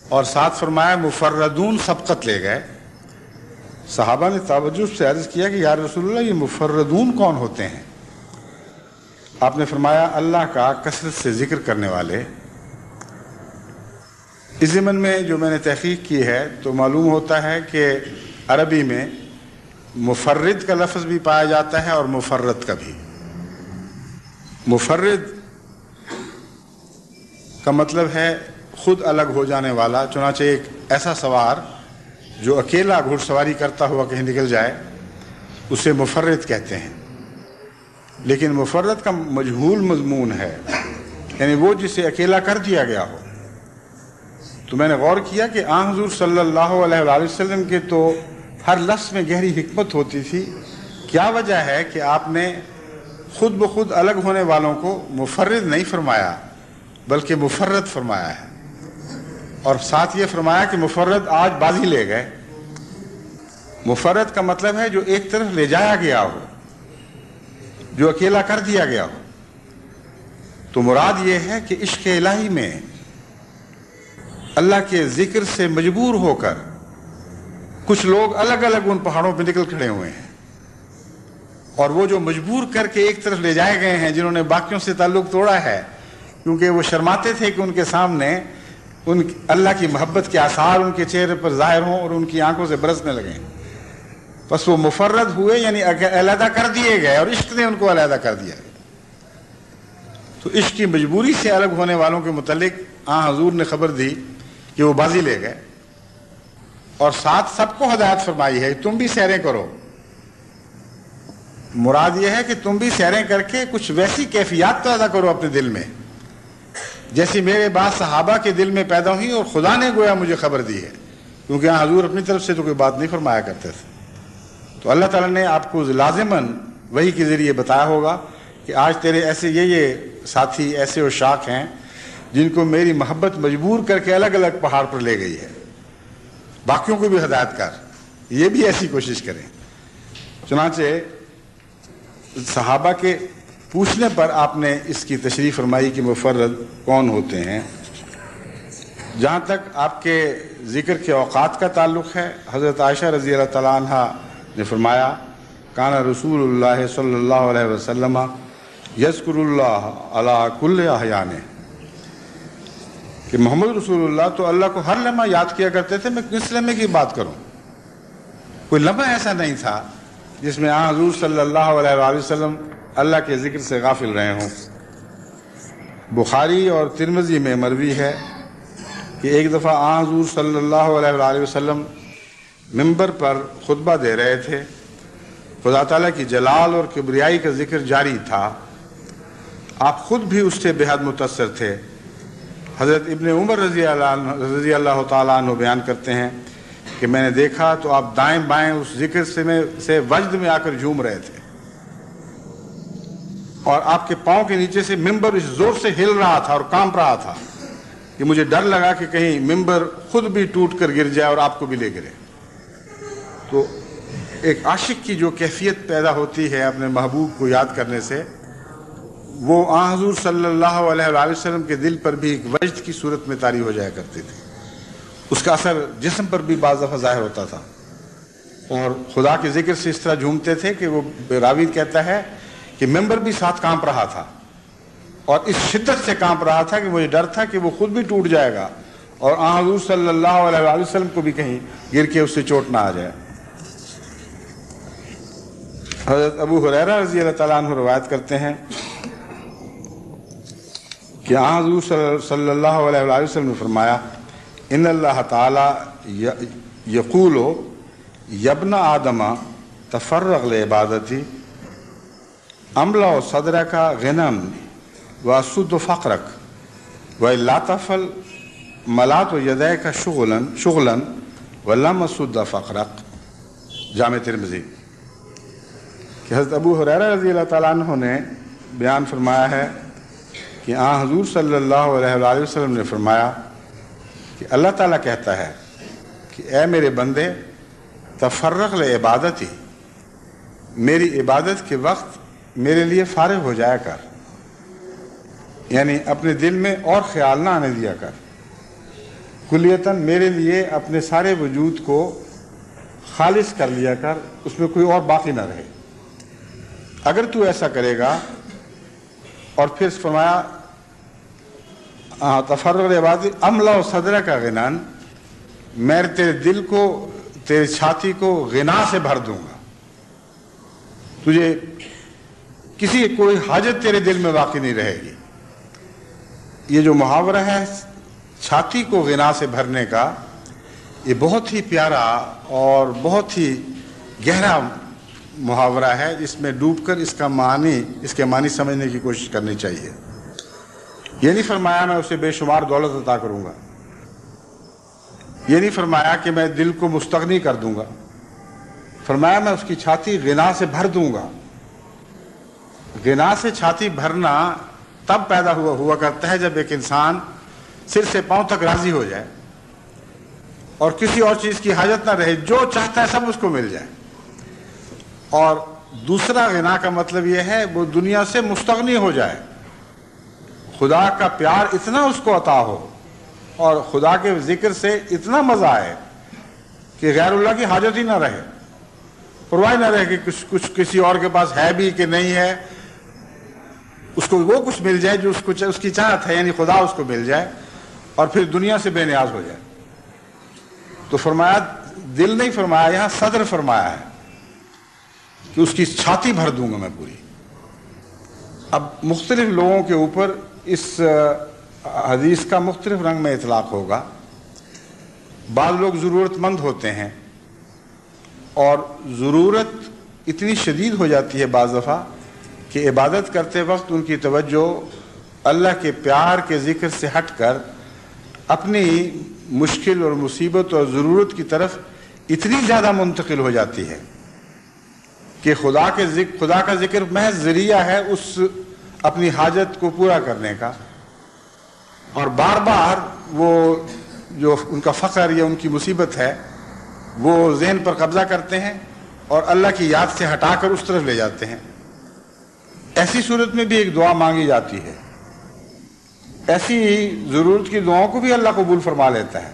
اور ساتھ فرمایا مفردون سبقت لے گئے۔ صحابہ نے تعجب سے عرض کیا کہ یا رسول اللہ یہ مفردون کون ہوتے ہیں؟ آپ نے فرمایا اللہ کا کثرت سے ذکر کرنے والے۔ اس ضمن میں جو میں نے تحقیق کی ہے تو معلوم ہوتا ہے کہ عربی میں مفرد کا لفظ بھی پایا جاتا ہے اور مفرد کا بھی۔ مفرد کا مطلب ہے خود الگ ہو جانے والا، چنانچہ ایک ایسا سوار جو اکیلا گھڑ سواری کرتا ہوا کہیں نکل جائے اسے مفرد کہتے ہیں۔ لیکن مفرد کا مجہول مضمون ہے، یعنی وہ جسے اکیلا کر دیا گیا ہو۔ تو میں نے غور کیا کہ آن حضور صلی اللہ علیہ وآلہ وسلم کے تو ہر لفظ میں گہری حکمت ہوتی تھی۔ کیا وجہ ہے کہ آپ نے خود بخود الگ ہونے والوں کو مفرد نہیں فرمایا بلکہ مفرد فرمایا ہے، اور ساتھ یہ فرمایا کہ مفرد آج بازی لے گئے۔ مفرد کا مطلب ہے جو ایک طرف لے جایا گیا ہو، جو اکیلا کر دیا گیا ہو۔ تو مراد یہ ہے کہ عشق الہی میں اللہ کے ذکر سے مجبور ہو کر کچھ لوگ الگ الگ ان پہاڑوں پہ نکل کھڑے ہوئے ہیں، اور وہ جو مجبور کر کے ایک طرف لے جائے گئے ہیں، جنہوں نے باقیوں سے تعلق توڑا ہے کیونکہ وہ شرماتے تھے کہ ان کے سامنے ان اللہ کی محبت کے آثار ان کے چہرے پر ظاہر ہوں اور ان کی آنکھوں سے برسنے لگیں، بس وہ مفرد ہوئے، یعنی علیحدہ کر دیے گئے، اور عشق نے ان کو علیحدہ کر دیا۔ تو عشق کی مجبوری سے الگ ہونے والوں کے متعلق حضور نے خبر دی کہ وہ بازی لے گئے، اور ساتھ سب کو ہدایت فرمائی ہے تم بھی سیریں کرو۔ مراد یہ ہے کہ تم بھی سیریں کر کے کچھ ویسی کیفیات پیدا کرو اپنے دل میں جیسی میرے بعض صحابہ کے دل میں پیدا ہوئی، اور خدا نے گویا مجھے خبر دی ہے، کیونکہ حضور اپنی طرف سے تو کوئی بات نہیں فرمایا کرتے تھے۔ تو اللہ تعالیٰ نے آپ کو لازماً وحی کے ذریعے بتایا ہوگا کہ آج تیرے ایسے یہ ساتھی ایسے عشاق ہیں جن کو میری محبت مجبور کر کے الگ الگ پہاڑ پر لے گئی ہے، باقیوں کو بھی ہدایت کر، یہ بھی ایسی کوشش کریں۔ چنانچہ صحابہ کے پوچھنے پر آپ نے اس کی تشریح فرمائی کہ مفرد کون ہوتے ہیں۔ جہاں تک آپ کے ذکر کے اوقات کا تعلق ہے، حضرت عائشہ رضی اللہ تعالیٰ عنہ نے فرمایا کان رسول اللہ صلی اللہ علیہ وسلم یذکر اللہ علی کل احیانہ، کہ محمد رسول اللہ تو اللہ کو ہر لمحہ یاد کیا کرتے تھے۔ میں کس لمحے کی بات کروں، کوئی لمحہ ایسا نہیں تھا جس میں حضور صلی اللہ علیہ وآلہ وسلم اللہ کے ذکر سے غافل رہے ہوں۔ بخاری اور ترمذی میں مروی ہے کہ ایک دفعہ حضور صلی اللہ علیہ وآلہ وسلم منبر پر خطبہ دے رہے تھے، خدا تعالیٰ کی جلال اور کبریائی کا ذکر جاری تھا، آپ خود بھی اس سے بہت متاثر تھے۔ حضرت ابن عمر رضی اللہ تعالیٰ عنہ بیان کرتے ہیں کہ میں نے دیکھا تو آپ دائیں بائیں اس ذکر سے وجد میں آ کر جھوم رہے تھے، اور آپ کے پاؤں کے نیچے سے ممبر اس زور سے ہل رہا تھا اور کانپ رہا تھا کہ مجھے ڈر لگا کہ کہیں ممبر خود بھی ٹوٹ کر گر جائے اور آپ کو بھی لے گرے۔ تو ایک عاشق کی جو کیفیت پیدا ہوتی ہے اپنے محبوب کو یاد کرنے سے، وہ حضور صلی اللہ علیہ وآلہ وسلم کے دل پر بھی ایک وجد کی صورت میں طاری ہو جایا کرتی تھی۔ اس کا اثر جسم پر بھی بعض دفعہ ظاہر ہوتا تھا، اور خدا کے ذکر سے اس طرح جھومتے تھے کہ وہ راوی کہتا ہے کہ ممبر بھی ساتھ کانپ رہا تھا، اور اس شدت سے کانپ رہا تھا کہ مجھے ڈر تھا کہ وہ خود بھی ٹوٹ جائے گا اور حضور صلی اللہ علیہ وآلہ وسلم کو بھی کہیں گر کے اس سے چوٹ نہ آ جائے۔ حضرت ابو ہریرہ رضی اللہ تعالیٰ عنہ روایت کرتے ہیں کہ حضور صلی اللہ علیہ وآلہ وسلم نے فرمایا ان اللہ تعالی یقول یبن آدم تفرغ لعبادتی املا صدرک غنم واسد فقرک ولا تفعل ملات یدیک شغلا ولم اسد فقرک۔ جامع ترمذی۔ کہ حضرت ابو ہریرہ رضی اللہ تعالیٰ عنہ نے بیان فرمایا ہے کہ حضور صلی اللہ علیہ وآلہ وسلم نے فرمایا کہ اللہ تعالیٰ کہتا ہے کہ اے میرے بندے تفرغ لعبادتی، میری عبادت کے وقت میرے لیے فارغ ہو جایا کر، یعنی اپنے دل میں اور خیال نہ آنے دیا کر، کلیتاً میرے لیے اپنے سارے وجود کو خالص کر لیا کر، اس میں کوئی اور باقی نہ رہے۔ اگر تو ایسا کرے گا، اور پھر فرمایا تفرغ عبادی املا و صدر کا غنان، میں تیرے دل کو، تیرے چھاتی کو غنا سے بھر دوں گا، تجھے کسی کوئی حاجت تیرے دل میں باقی نہیں رہے گی۔ یہ جو محاورہ ہے چھاتی کو غنا سے بھرنے کا، یہ بہت ہی پیارا اور بہت ہی گہرا محاورہ ہے، جس میں ڈوب کر اس کے معنی سمجھنے کی کوشش کرنی چاہیے۔ یہ نہیں فرمایا میں اسے بے شمار دولت عطا کروں گا، یہ نہیں فرمایا کہ میں دل کو مستغنی کر دوں گا، فرمایا میں اس کی چھاتی غنا سے بھر دوں گا۔ غنا سے چھاتی بھرنا تب پیدا ہوا کرتا ہے جب ایک انسان سر سے پاؤں تک راضی ہو جائے اور کسی اور چیز کی حاجت نہ رہے، جو چاہتا ہے سب اس کو مل جائے۔ اور دوسرا غنا کا مطلب یہ ہے وہ دنیا سے مستغنی ہو جائے، خدا کا پیار اتنا اس کو عطا ہو اور خدا کے ذکر سے اتنا مزہ آئے کہ غیر اللہ کی حاجت ہی نہ رہے، پرواہ نہ رہے کہ کچھ کسی اور کے پاس ہے بھی کہ نہیں ہے، اس کو وہ کچھ مل جائے جو اس کی چاہت ہے، یعنی خدا اس کو مل جائے اور پھر دنیا سے بے نیاز ہو جائے۔ تو فرمایا دل نہیں فرمایا، یہاں صدر فرمایا ہے کہ اس کی چھاتی بھر دوں گا میں پوری۔ اب مختلف لوگوں کے اوپر اس حدیث کا مختلف رنگ میں اطلاق ہوگا۔ بعض لوگ ضرورت مند ہوتے ہیں اور ضرورت اتنی شدید ہو جاتی ہے بعض دفعہ کہ عبادت کرتے وقت ان کی توجہ اللہ کے پیار کے ذکر سے ہٹ کر اپنی مشکل اور مصیبت اور ضرورت کی طرف اتنی زیادہ منتقل ہو جاتی ہے کہ خدا کا ذکر محض ذریعہ ہے اس اپنی حاجت کو پورا کرنے کا، اور بار بار وہ جو ان کا فقر یا ان کی مصیبت ہے وہ ذہن پر قبضہ کرتے ہیں اور اللہ کی یاد سے ہٹا کر اس طرف لے جاتے ہیں۔ ایسی صورت میں بھی ایک دعا مانگی جاتی ہے، ایسی ضرورت کی دعاؤں کو بھی اللہ قبول فرما لیتا ہے،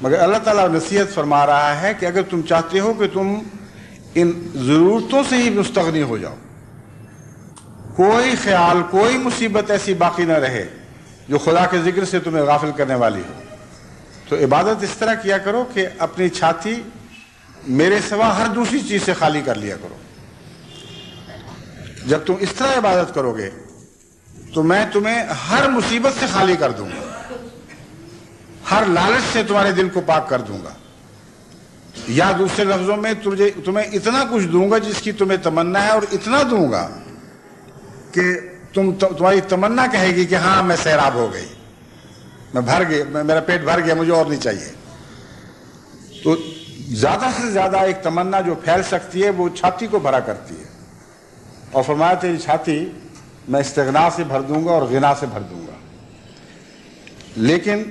مگر اللہ تعالیٰ نصیحت فرما رہا ہے کہ اگر تم چاہتے ہو کہ تم ان ضرورتوں سے ہی مستغنی ہو جاؤ، کوئی خیال کوئی مصیبت ایسی باقی نہ رہے جو خدا کے ذکر سے تمہیں غافل کرنے والی ہو، تو عبادت اس طرح کیا کرو کہ اپنی چھاتی میرے سوا ہر دوسری چیز سے خالی کر لیا کرو۔ جب تم اس طرح عبادت کرو گے تو میں تمہیں ہر مصیبت سے خالی کر دوں گا، ہر لالچ سے تمہارے دل کو پاک کر دوں گا، یا دوسرے لفظوں میں تمہیں اتنا کچھ دوں گا جس کی تمہیں تمنا ہے، اور اتنا دوں گا کہ تمہاری تمنا کہے گی کہ ہاں میں سیراب ہو گئی، میں بھر گیا، میرا پیٹ بھر گیا، مجھے اور نہیں چاہیے۔ تو زیادہ سے زیادہ ایک تمنا جو پھیل سکتی ہے وہ چھاتی کو بھرا کرتی ہے، اور فرمایا تیری چھاتی میں استغنا سے بھر دوں گا اور غنا سے بھر دوں گا۔ لیکن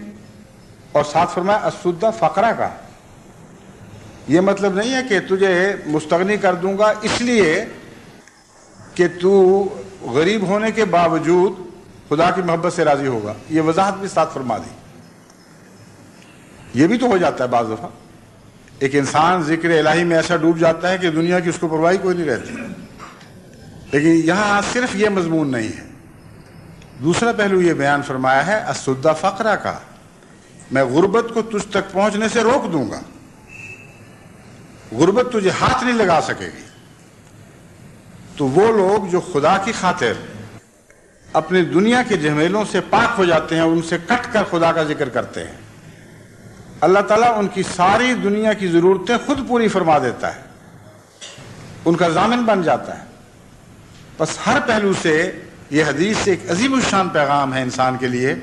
اور ساتھ فرمایا السدہ فقرہ کا، یہ مطلب نہیں ہے کہ تجھے مستغنی کر دوں گا اس لیے کہ تو غریب ہونے کے باوجود خدا کی محبت سے راضی ہوگا، یہ وضاحت بھی ساتھ فرما دی۔ یہ بھی تو ہو جاتا ہے بعض دفعہ، ایک انسان ذکر الہی میں ایسا ڈوب جاتا ہے کہ دنیا کی اس کو پرواہی کوئی نہیں رہتی، لیکن یہاں صرف یہ مضمون نہیں ہے، دوسرا پہلو یہ بیان فرمایا ہے السدہ فقرہ کا، میں غربت کو تجھ تک پہنچنے سے روک دوں گا، غربت تجھے ہاتھ نہیں لگا سکے گی۔ تو وہ لوگ جو خدا کی خاطر اپنے دنیا کے جھمیلوں سے پاک ہو جاتے ہیں، ان سے کٹ کر خدا کا ذکر کرتے ہیں، اللہ تعالیٰ ان کی ساری دنیا کی ضرورتیں خود پوری فرما دیتا ہے، ان کا ضامن بن جاتا ہے۔ بس ہر پہلو سے یہ حدیث ایک عظیم الشان پیغام ہے انسان کے لیے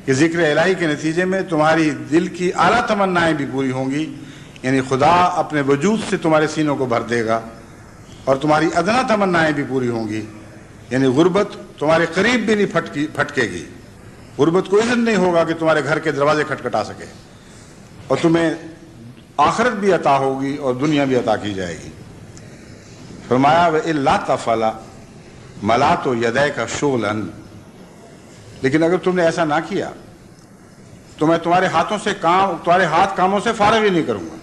کہ ذکر الہی کے نتیجے میں تمہاری دل کی اعلیٰ تمنائیں بھی پوری ہوں گی، یعنی خدا اپنے وجود سے تمہارے سینوں کو بھر دے گا، اور تمہاری ادنا تمنائیں بھی پوری ہوں گی، یعنی غربت تمہارے قریب بھی نہیں پھٹکے گی، غربت کو اذن نہیں ہوگا کہ تمہارے گھر کے دروازے کھٹکھٹا سکے، اور تمہیں آخرت بھی عطا ہوگی اور دنیا بھی عطا کی جائے گی۔ فرمایا وَإِلَّا تَفْعَلَ مَلَأْتُ يَدَيْكَ شُغْلًا، لیکن اگر تم نے ایسا نہ کیا تو میں تمہارے ہاتھ کاموں سے فارغ ہی نہیں کروں گا،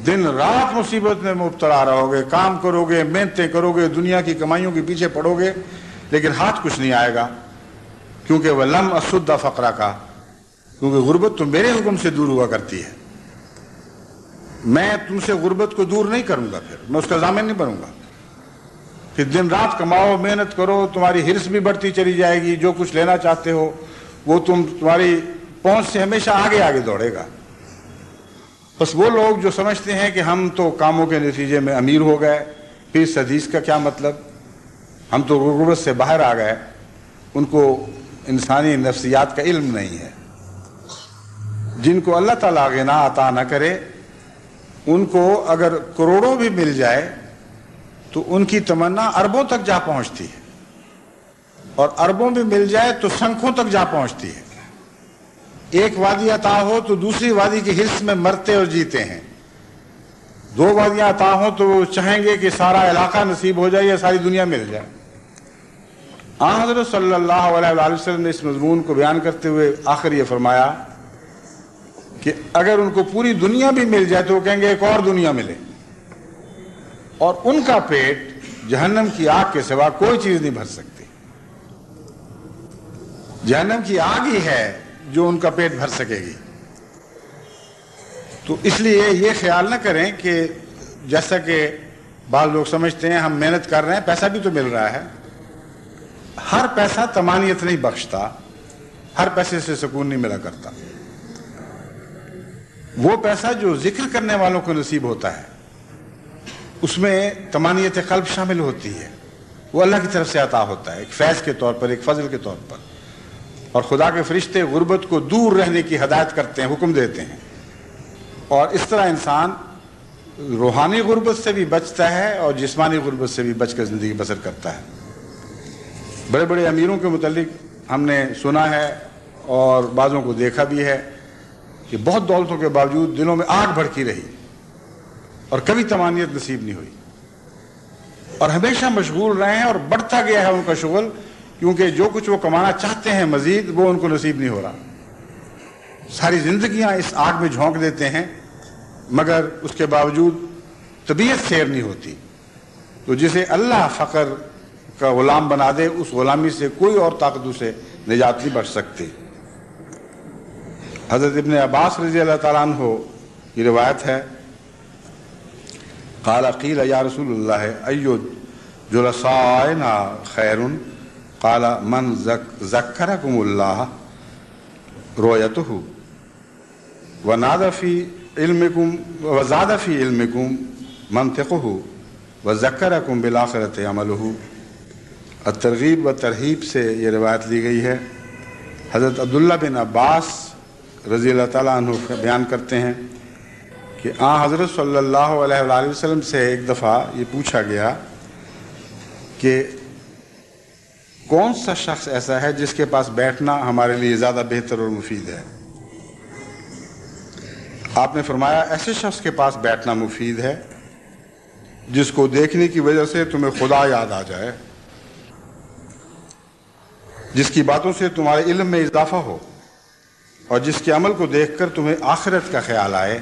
دن رات مصیبت میں مبتلا رہو گے، کام کرو گے، محنتیں کرو گے، دنیا کی کمائیوں کے پیچھے پڑو گے، لیکن ہاتھ کچھ نہیں آئے گا، کیونکہ وہ لم اسد فقرہ کا، کیونکہ غربت تو میرے حکم سے دور ہوا کرتی ہے، میں تم سے غربت کو دور نہیں کروں گا، پھر میں اس کا ضامن نہیں بنوں گا، پھر دن رات کماؤ، محنت کرو، تمہاری ہرس بھی بڑھتی چلی جائے گی، جو کچھ لینا چاہتے ہو وہ تمہاری پہنچ سے ہمیشہ آگے آگے دوڑے گا۔ بس وہ لوگ جو سمجھتے ہیں کہ ہم تو کاموں کے نتیجے میں امیر ہو گئے، پھر اس حدیث کا کیا مطلب، ہم تو غربت سے باہر آ گئے، ان کو انسانی نفسیات کا علم نہیں ہے۔ جن کو اللہ تعالیٰ غنا عطا نہ کرے ان کو اگر کروڑوں بھی مل جائے تو ان کی تمنا اربوں تک جا پہنچتی ہے، اور اربوں بھی مل جائے تو سنکھوں تک جا پہنچتی ہے۔ ایک وادی عطا ہو تو دوسری وادی کی حرص میں مرتے اور جیتے ہیں، دو وادیاں عطا ہوں تو وہ چاہیں گے کہ سارا علاقہ نصیب ہو جائے یا ساری دنیا مل جائے۔ آن حضرت صلی اللہ علیہ وآلہ وسلم نے اس مضمون کو بیان کرتے ہوئے آخر یہ فرمایا کہ اگر ان کو پوری دنیا بھی مل جائے تو وہ کہیں گے ایک اور دنیا ملے، اور ان کا پیٹ جہنم کی آگ کے سوا کوئی چیز نہیں بھر سکتی، جہنم کی آگ ہی ہے جو ان کا پیٹ بھر سکے گی۔ تو اس لیے یہ خیال نہ کریں کہ جیسا کہ بعض لوگ سمجھتے ہیں ہم محنت کر رہے ہیں، پیسہ بھی تو مل رہا ہے، ہر پیسہ طمانیت نہیں بخشتا، ہر پیسے سے سکون نہیں ملا کرتا۔ وہ پیسہ جو ذکر کرنے والوں کو نصیب ہوتا ہے اس میں طمانیت قلب شامل ہوتی ہے، وہ اللہ کی طرف سے عطا ہوتا ہے، ایک فیض کے طور پر، ایک فضل کے طور پر، اور خدا کے فرشتے غربت کو دور رہنے کی ہدایت کرتے ہیں، حکم دیتے ہیں، اور اس طرح انسان روحانی غربت سے بھی بچتا ہے اور جسمانی غربت سے بھی بچ کر زندگی بسر کرتا ہے۔ بڑے بڑے امیروں کے متعلق ہم نے سنا ہے اور بعضوں کو دیکھا بھی ہے کہ بہت دولتوں کے باوجود دلوں میں آگ بھڑکی رہی اور کبھی طمانینت نصیب نہیں ہوئی، اور ہمیشہ مشغول رہے ہیں، اور بڑھتا گیا ہے ان کا شغل، کیونکہ جو کچھ وہ کمانا چاہتے ہیں مزید وہ ان کو نصیب نہیں ہو رہا۔ ساری زندگیاں اس آگ میں جھونک دیتے ہیں مگر اس کے باوجود طبیعت سیر نہیں ہوتی۔ تو جسے اللہ فقر کا غلام بنا دے، اس غلامی سے کوئی اور طاقت اسے نجات نہیں بخش سکتی۔ حضرت ابن عباس رضی اللہ تعالیٰ عنہ کی روایت ہے، قال قیل یا رسول اللہ ایو جلسائنا خیر، قال من ذکرکم اللہ رؤیتہ ونادى في علمكم وزاد في علمكم منطقه وذكركم بالآخرة عمله۔ الترغیب و ترہیب سے یہ روایت لی گئی ہے۔ حضرت عبداللہ بن عباس رضی اللہ تعالیٰ عنہ بیان کرتے ہیں کہ حضرت صلی اللہ علیہ وآلہ وسلم سے ایک دفعہ یہ پوچھا گیا کہ کون سا شخص ایسا ہے جس کے پاس بیٹھنا ہمارے لیے زیادہ بہتر اور مفید ہے؟ آپ نے فرمایا ایسے شخص کے پاس بیٹھنا مفید ہے جس کو دیکھنے کی وجہ سے تمہیں خدا یاد آ جائے، جس کی باتوں سے تمہارے علم میں اضافہ ہو، اور جس کے عمل کو دیکھ کر تمہیں آخرت کا خیال آئے۔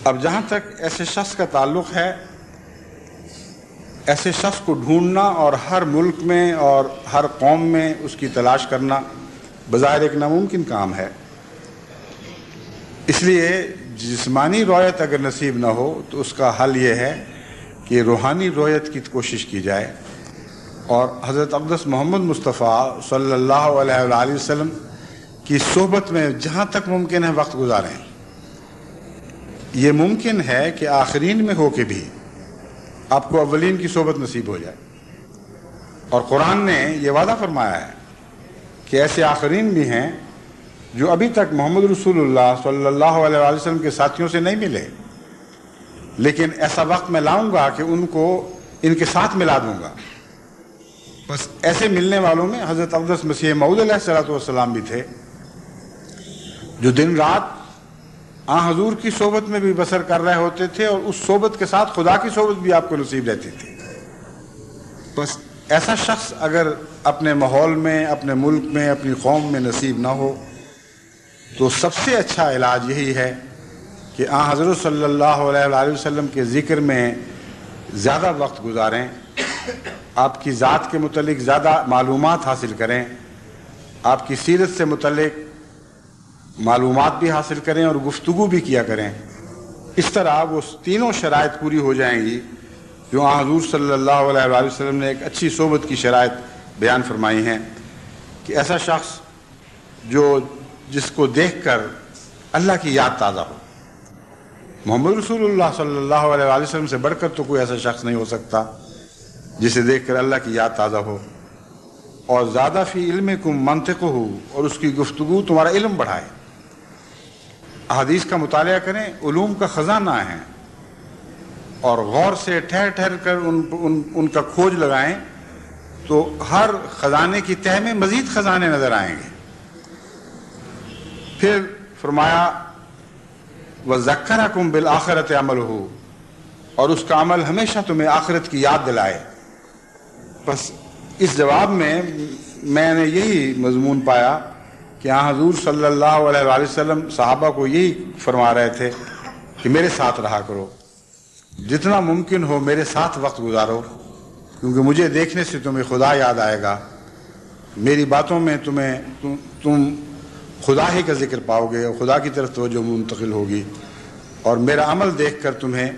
اب جہاں تک ایسے شخص کا تعلق ہے، ایسے شخص کو ڈھونڈنا اور ہر ملک میں اور ہر قوم میں اس کی تلاش کرنا بظاہر ایک ناممکن کام ہے۔ اس لیے جسمانی رویت اگر نصیب نہ ہو تو اس کا حل یہ ہے کہ روحانی رویت کی کوشش کی جائے، اور حضرت اقدس محمد مصطفیٰ صلی اللہ علیہ وآلہ وسلم کی صحبت میں جہاں تک ممکن ہے وقت گزاریں۔ یہ ممکن ہے کہ آخرین میں ہو کے بھی آپ کو اولین کی صحبت نصیب ہو جائے، اور قرآن نے یہ وعدہ فرمایا ہے کہ ایسے آخرین بھی ہیں جو ابھی تک محمد رسول اللہ صلی اللہ علیہ وآلہ وسلم کے ساتھیوں سے نہیں ملے، لیکن ایسا وقت میں لاؤں گا کہ ان کو ان کے ساتھ ملا دوں گا۔ بس ایسے ملنے والوں میں حضرت اقدس مسیح موعود علیہ السلام بھی تھے، جو دن رات حضور کی صحبت میں بھی بسر کر رہے ہوتے تھے، اور اس صحبت کے ساتھ خدا کی صحبت بھی آپ کو نصیب رہتی تھی۔ بس ایسا شخص اگر اپنے ماحول میں، اپنے ملک میں، اپنی قوم میں نصیب نہ ہو تو سب سے اچھا علاج یہی ہے کہ حضرت صلی اللہ علیہ وآلہ وسلم کے ذکر میں زیادہ وقت گزاریں، آپ کی ذات کے متعلق زیادہ معلومات حاصل کریں، آپ کی سیرت سے متعلق معلومات بھی حاصل کریں اور گفتگو بھی کیا کریں۔ اس طرح وہ تینوں شرائط پوری ہو جائیں گی جو حضور صلی اللہ علیہ وآلہ وسلم نے ایک اچھی صحبت کی شرائط بیان فرمائی ہیں، کہ ایسا شخص جس کو دیکھ کر اللہ کی یاد تازہ ہو۔ محمد رسول اللہ صلی اللہ علیہ وآلہ وسلم سے بڑھ کر تو کوئی ایسا شخص نہیں ہو سکتا جسے دیکھ کر اللہ کی یاد تازہ ہو، اور زیادہ فی علمکم منطقہ ہو، اور اس کی گفتگو تمہارا علم بڑھائے۔ احادیث کا مطالعہ کریں، علوم کا خزانہ ہیں، اور غور سے ٹھہر ٹھہر کر ان کا کھوج لگائیں تو ہر خزانے کی تہہ میں مزید خزانے نظر آئیں گے۔ پھر فرمایا وَذَكَّرَكُمْ بِالْآخِرَةِ عَمَلُهُ، اور اس کا عمل ہمیشہ تمہیں آخرت کی یاد دلائے۔ بس اس جواب میں نے یہی مضمون پایا کہ حضور صلی اللہ علیہ وآلہ وسلم صحابہ کو یہی فرما رہے تھے کہ میرے ساتھ رہا کرو، جتنا ممکن ہو میرے ساتھ وقت گزارو، کیونکہ مجھے دیکھنے سے تمہیں خدا یاد آئے گا، میری باتوں میں تم خدا ہی کا ذکر پاؤ گے، اور خدا کی طرف توجہ منتقل ہوگی، اور میرا عمل دیکھ کر تمہیں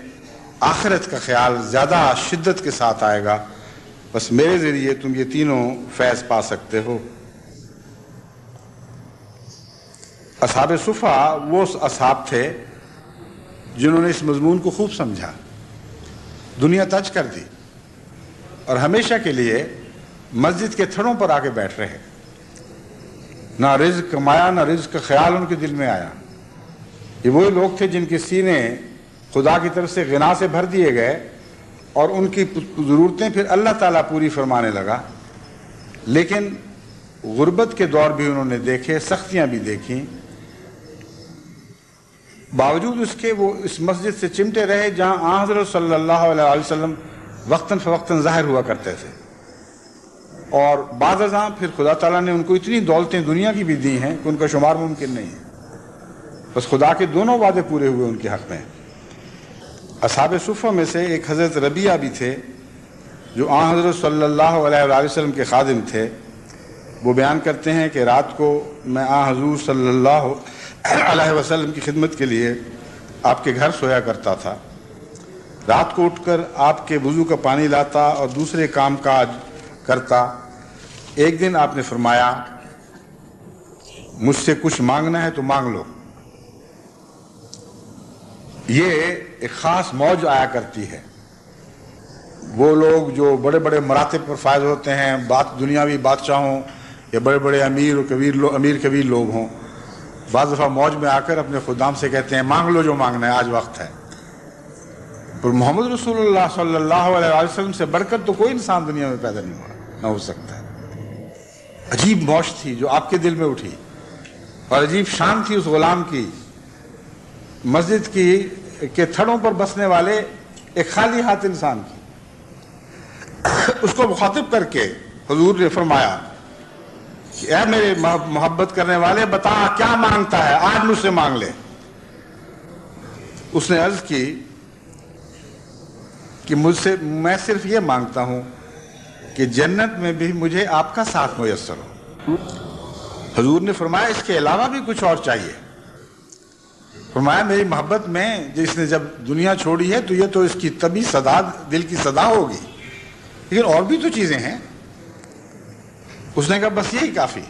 آخرت کا خیال زیادہ شدت کے ساتھ آئے گا۔ بس میرے ذریعے تم یہ تینوں فیض پا سکتے ہو۔ اصحاب صفا وہ اصحاب تھے جنہوں نے اس مضمون کو خوب سمجھا، دنیا تج کر دی، اور ہمیشہ کے لیے مسجد کے تھڑوں پر آ کے بیٹھ رہے، نہ رزق کمایا نہ رزق کا خیال ان کے دل میں آیا، یہ وہی لوگ تھے جن کے سینے خدا کی طرف سے غنا سے بھر دیے گئے اور ان کی ضرورتیں پھر اللہ تعالیٰ پوری فرمانے لگا. لیکن غربت کے دور بھی انہوں نے دیکھے، سختیاں بھی دیکھیں، باوجود اس کے وہ اس مسجد سے چمٹے رہے جہاں آن حضرت صلی اللہ علیہ وسلم وقتاً فوقتاً ظاہر ہوا کرتے تھے. اور بعض ازاں پھر خدا تعالیٰ نے ان کو اتنی دولتیں دنیا کی بھی دی ہیں کہ ان کا شمار ممکن نہیں ہے. بس خدا کے دونوں وعدے پورے ہوئے ان کے حق میں. اصحاب صفہ میں سے ایک حضرت ربیعہ بھی تھے جو آن حضرت صلی اللہ علیہ وسلم کے خادم تھے. وہ بیان کرتے ہیں کہ رات کو میں آن حضور صلی اللہ علیہ وسلم کی خدمت کے لیے آپ کے گھر سویا کرتا تھا. رات کو اٹھ کر آپ کے وضو کا پانی لاتا اور دوسرے کام کاج کرتا. ایک دن آپ نے فرمایا مجھ سے کچھ مانگنا ہے تو مانگ لو. یہ ایک خاص موج آیا کرتی ہے. وہ لوگ جو بڑے بڑے مراتب پر فائز ہوتے ہیں، دنیاوی بادشاہوں یا بڑے بڑے امیر کبیر لوگ ہوں، بعض دفعہ موج میں آ کر اپنے خدام سے کہتے ہیں مانگ لو جو مانگنا ہے، آج وقت ہے. پر محمد رسول اللہ صلی اللہ علیہ وسلم سے بڑھ کر تو کوئی انسان دنیا میں پیدا نہیں ہوا، نہ ہو سکتا ہے. عجیب موج تھی جو آپ کے دل میں اٹھی، اور عجیب شان تھی اس غلام کی. مسجد کے تھڑوں پر بسنے والے ایک خالی ہاتھ انسان کی. اس کو مخاطب کر کے حضور نے فرمایا کہ اے میرے محبت کرنے والے، بتا کیا مانگتا ہے، آج مجھ سے مانگ لے. اس نے عرض کی کہ میں صرف یہ مانگتا ہوں کہ جنت میں بھی مجھے آپ کا ساتھ میسر ہو. حضور نے فرمایا اس کے علاوہ بھی کچھ اور چاہیے. فرمایا میری محبت میں جس نے جب دنیا چھوڑی ہے تو یہ تو اس کی طبی صدا، دل کی صدا ہوگی، لیکن اور بھی تو چیزیں ہیں. اس نے کہا بس یہی کافی،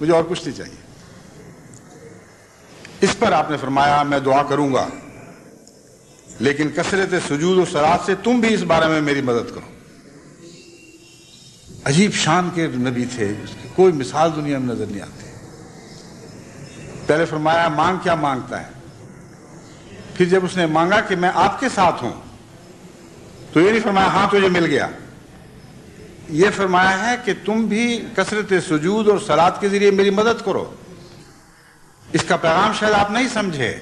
مجھے اور کچھ نہیں چاہیے. اس پر آپ نے فرمایا میں دعا کروں گا، لیکن کثرت سجود و صلات سے تم بھی اس بارے میں میری مدد کرو. عجیب شان کے نبی تھے، اس کی کوئی مثال دنیا میں نظر نہیں آتی. پہلے فرمایا مانگ کیا مانگتا ہے. پھر جب اس نے مانگا کہ میں آپ کے ساتھ ہوں تو یہ نہیں فرمایا ہاں تجھے مل گیا. یہ فرمایا ہے کہ تم بھی کثرت سجود اور صلات کے ذریعے میری مدد کرو. اس کا پیغام شاید آپ نہیں سمجھے.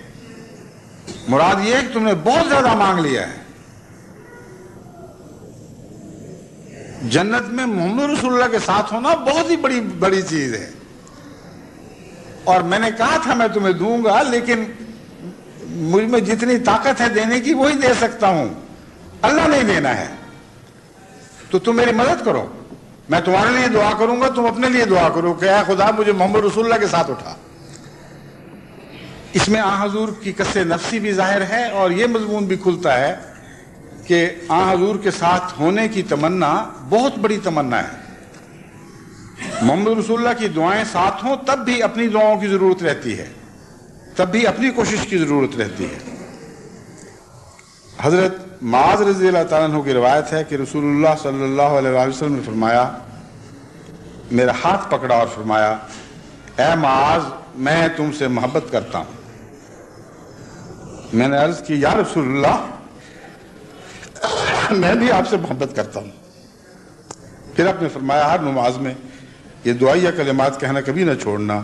مراد یہ ہے کہ تم نے بہت زیادہ مانگ لیا ہے. جنت میں محمد رسول اللہ کے ساتھ ہونا بہت ہی بڑی چیز ہے. اور میں نے کہا تھا میں تمہیں دوں گا، لیکن مجھ میں جتنی طاقت ہے دینے کی وہی دے سکتا ہوں، اللہ نہیں دینا ہے. تو تم میری مدد کرو، میں تمہارے لیے دعا کروں گا، تم اپنے لیے دعا کرو کہ اے خدا مجھے محمد رسول اللہ کے ساتھ اٹھا. اس میں آن حضور کی قصے نفسی بھی ظاہر ہے، اور یہ مضمون بھی کھلتا ہے کہ آن حضور کے ساتھ ہونے کی تمنا بہت بڑی تمنا ہے. محمد رسول اللہ کی دعائیں ساتھ ہوں تب بھی اپنی دعاؤں کی ضرورت رہتی ہے، تب بھی اپنی کوشش کی ضرورت رہتی ہے. حضرت معاذ رضی اللہ تعالیٰ عنہ کی روایت ہے کہ رسول اللہ صلی اللہ علیہ وسلم نے فرمایا، میرا ہاتھ پکڑا اور فرمایا اے معاذ میں تم سے محبت کرتا ہوں. میں نے عرض کی یا رسول اللہ میں بھی آپ سے محبت کرتا ہوں. پھر آپ نے فرمایا ہر نماز میں یہ دعائیہ کلمات کہنا کبھی نہ چھوڑنا،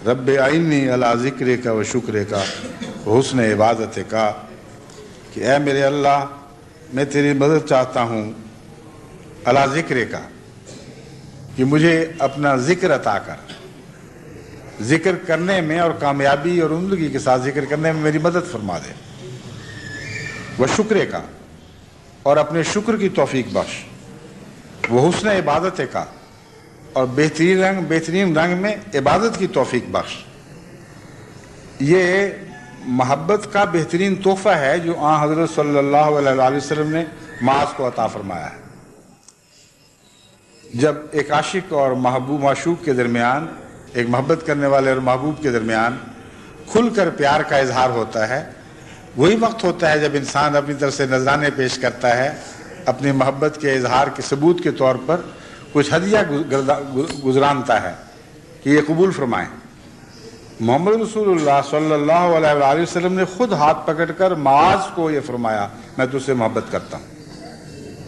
رب اعنی علی ذکر کا و شکر کا حسن عبادت کا، کہ اے میرے اللہ میں تیری مدد چاہتا ہوں علی ذکر کا، کہ مجھے اپنا ذکر عطا کر، ذکر کرنے میں اور کامیابی اور عمدگی کے ساتھ ذکر کرنے میں میری مدد فرما دے. وہ شکر کا، اور اپنے شکر کی توفیق بخش. وہ حسن عبادت کا، اور بہترین رنگ میں عبادت کی توفیق بخش. یہ محبت کا بہترین تحفہ ہے جو آن حضرت صلی اللہ علیہ وسلم نے معاذ کو عطا فرمایا ہے. جب ایک عاشق اور معشوق کے درمیان، ایک محبت کرنے والے اور محبوب کے درمیان کھل کر پیار کا اظہار ہوتا ہے، وہی وقت ہوتا ہے جب انسان اپنی طرف سے نذرانے پیش کرتا ہے، اپنی محبت کے اظہار کے ثبوت کے طور پر کچھ ہدیہ گزرانتا ہے کہ یہ قبول فرمائیں. محمد رسول اللہ صلی اللہ علیہ وآلہ وسلم نے خود ہاتھ پکڑ کر معاذ کو یہ فرمایا میں تجھ سے محبت کرتا ہوں،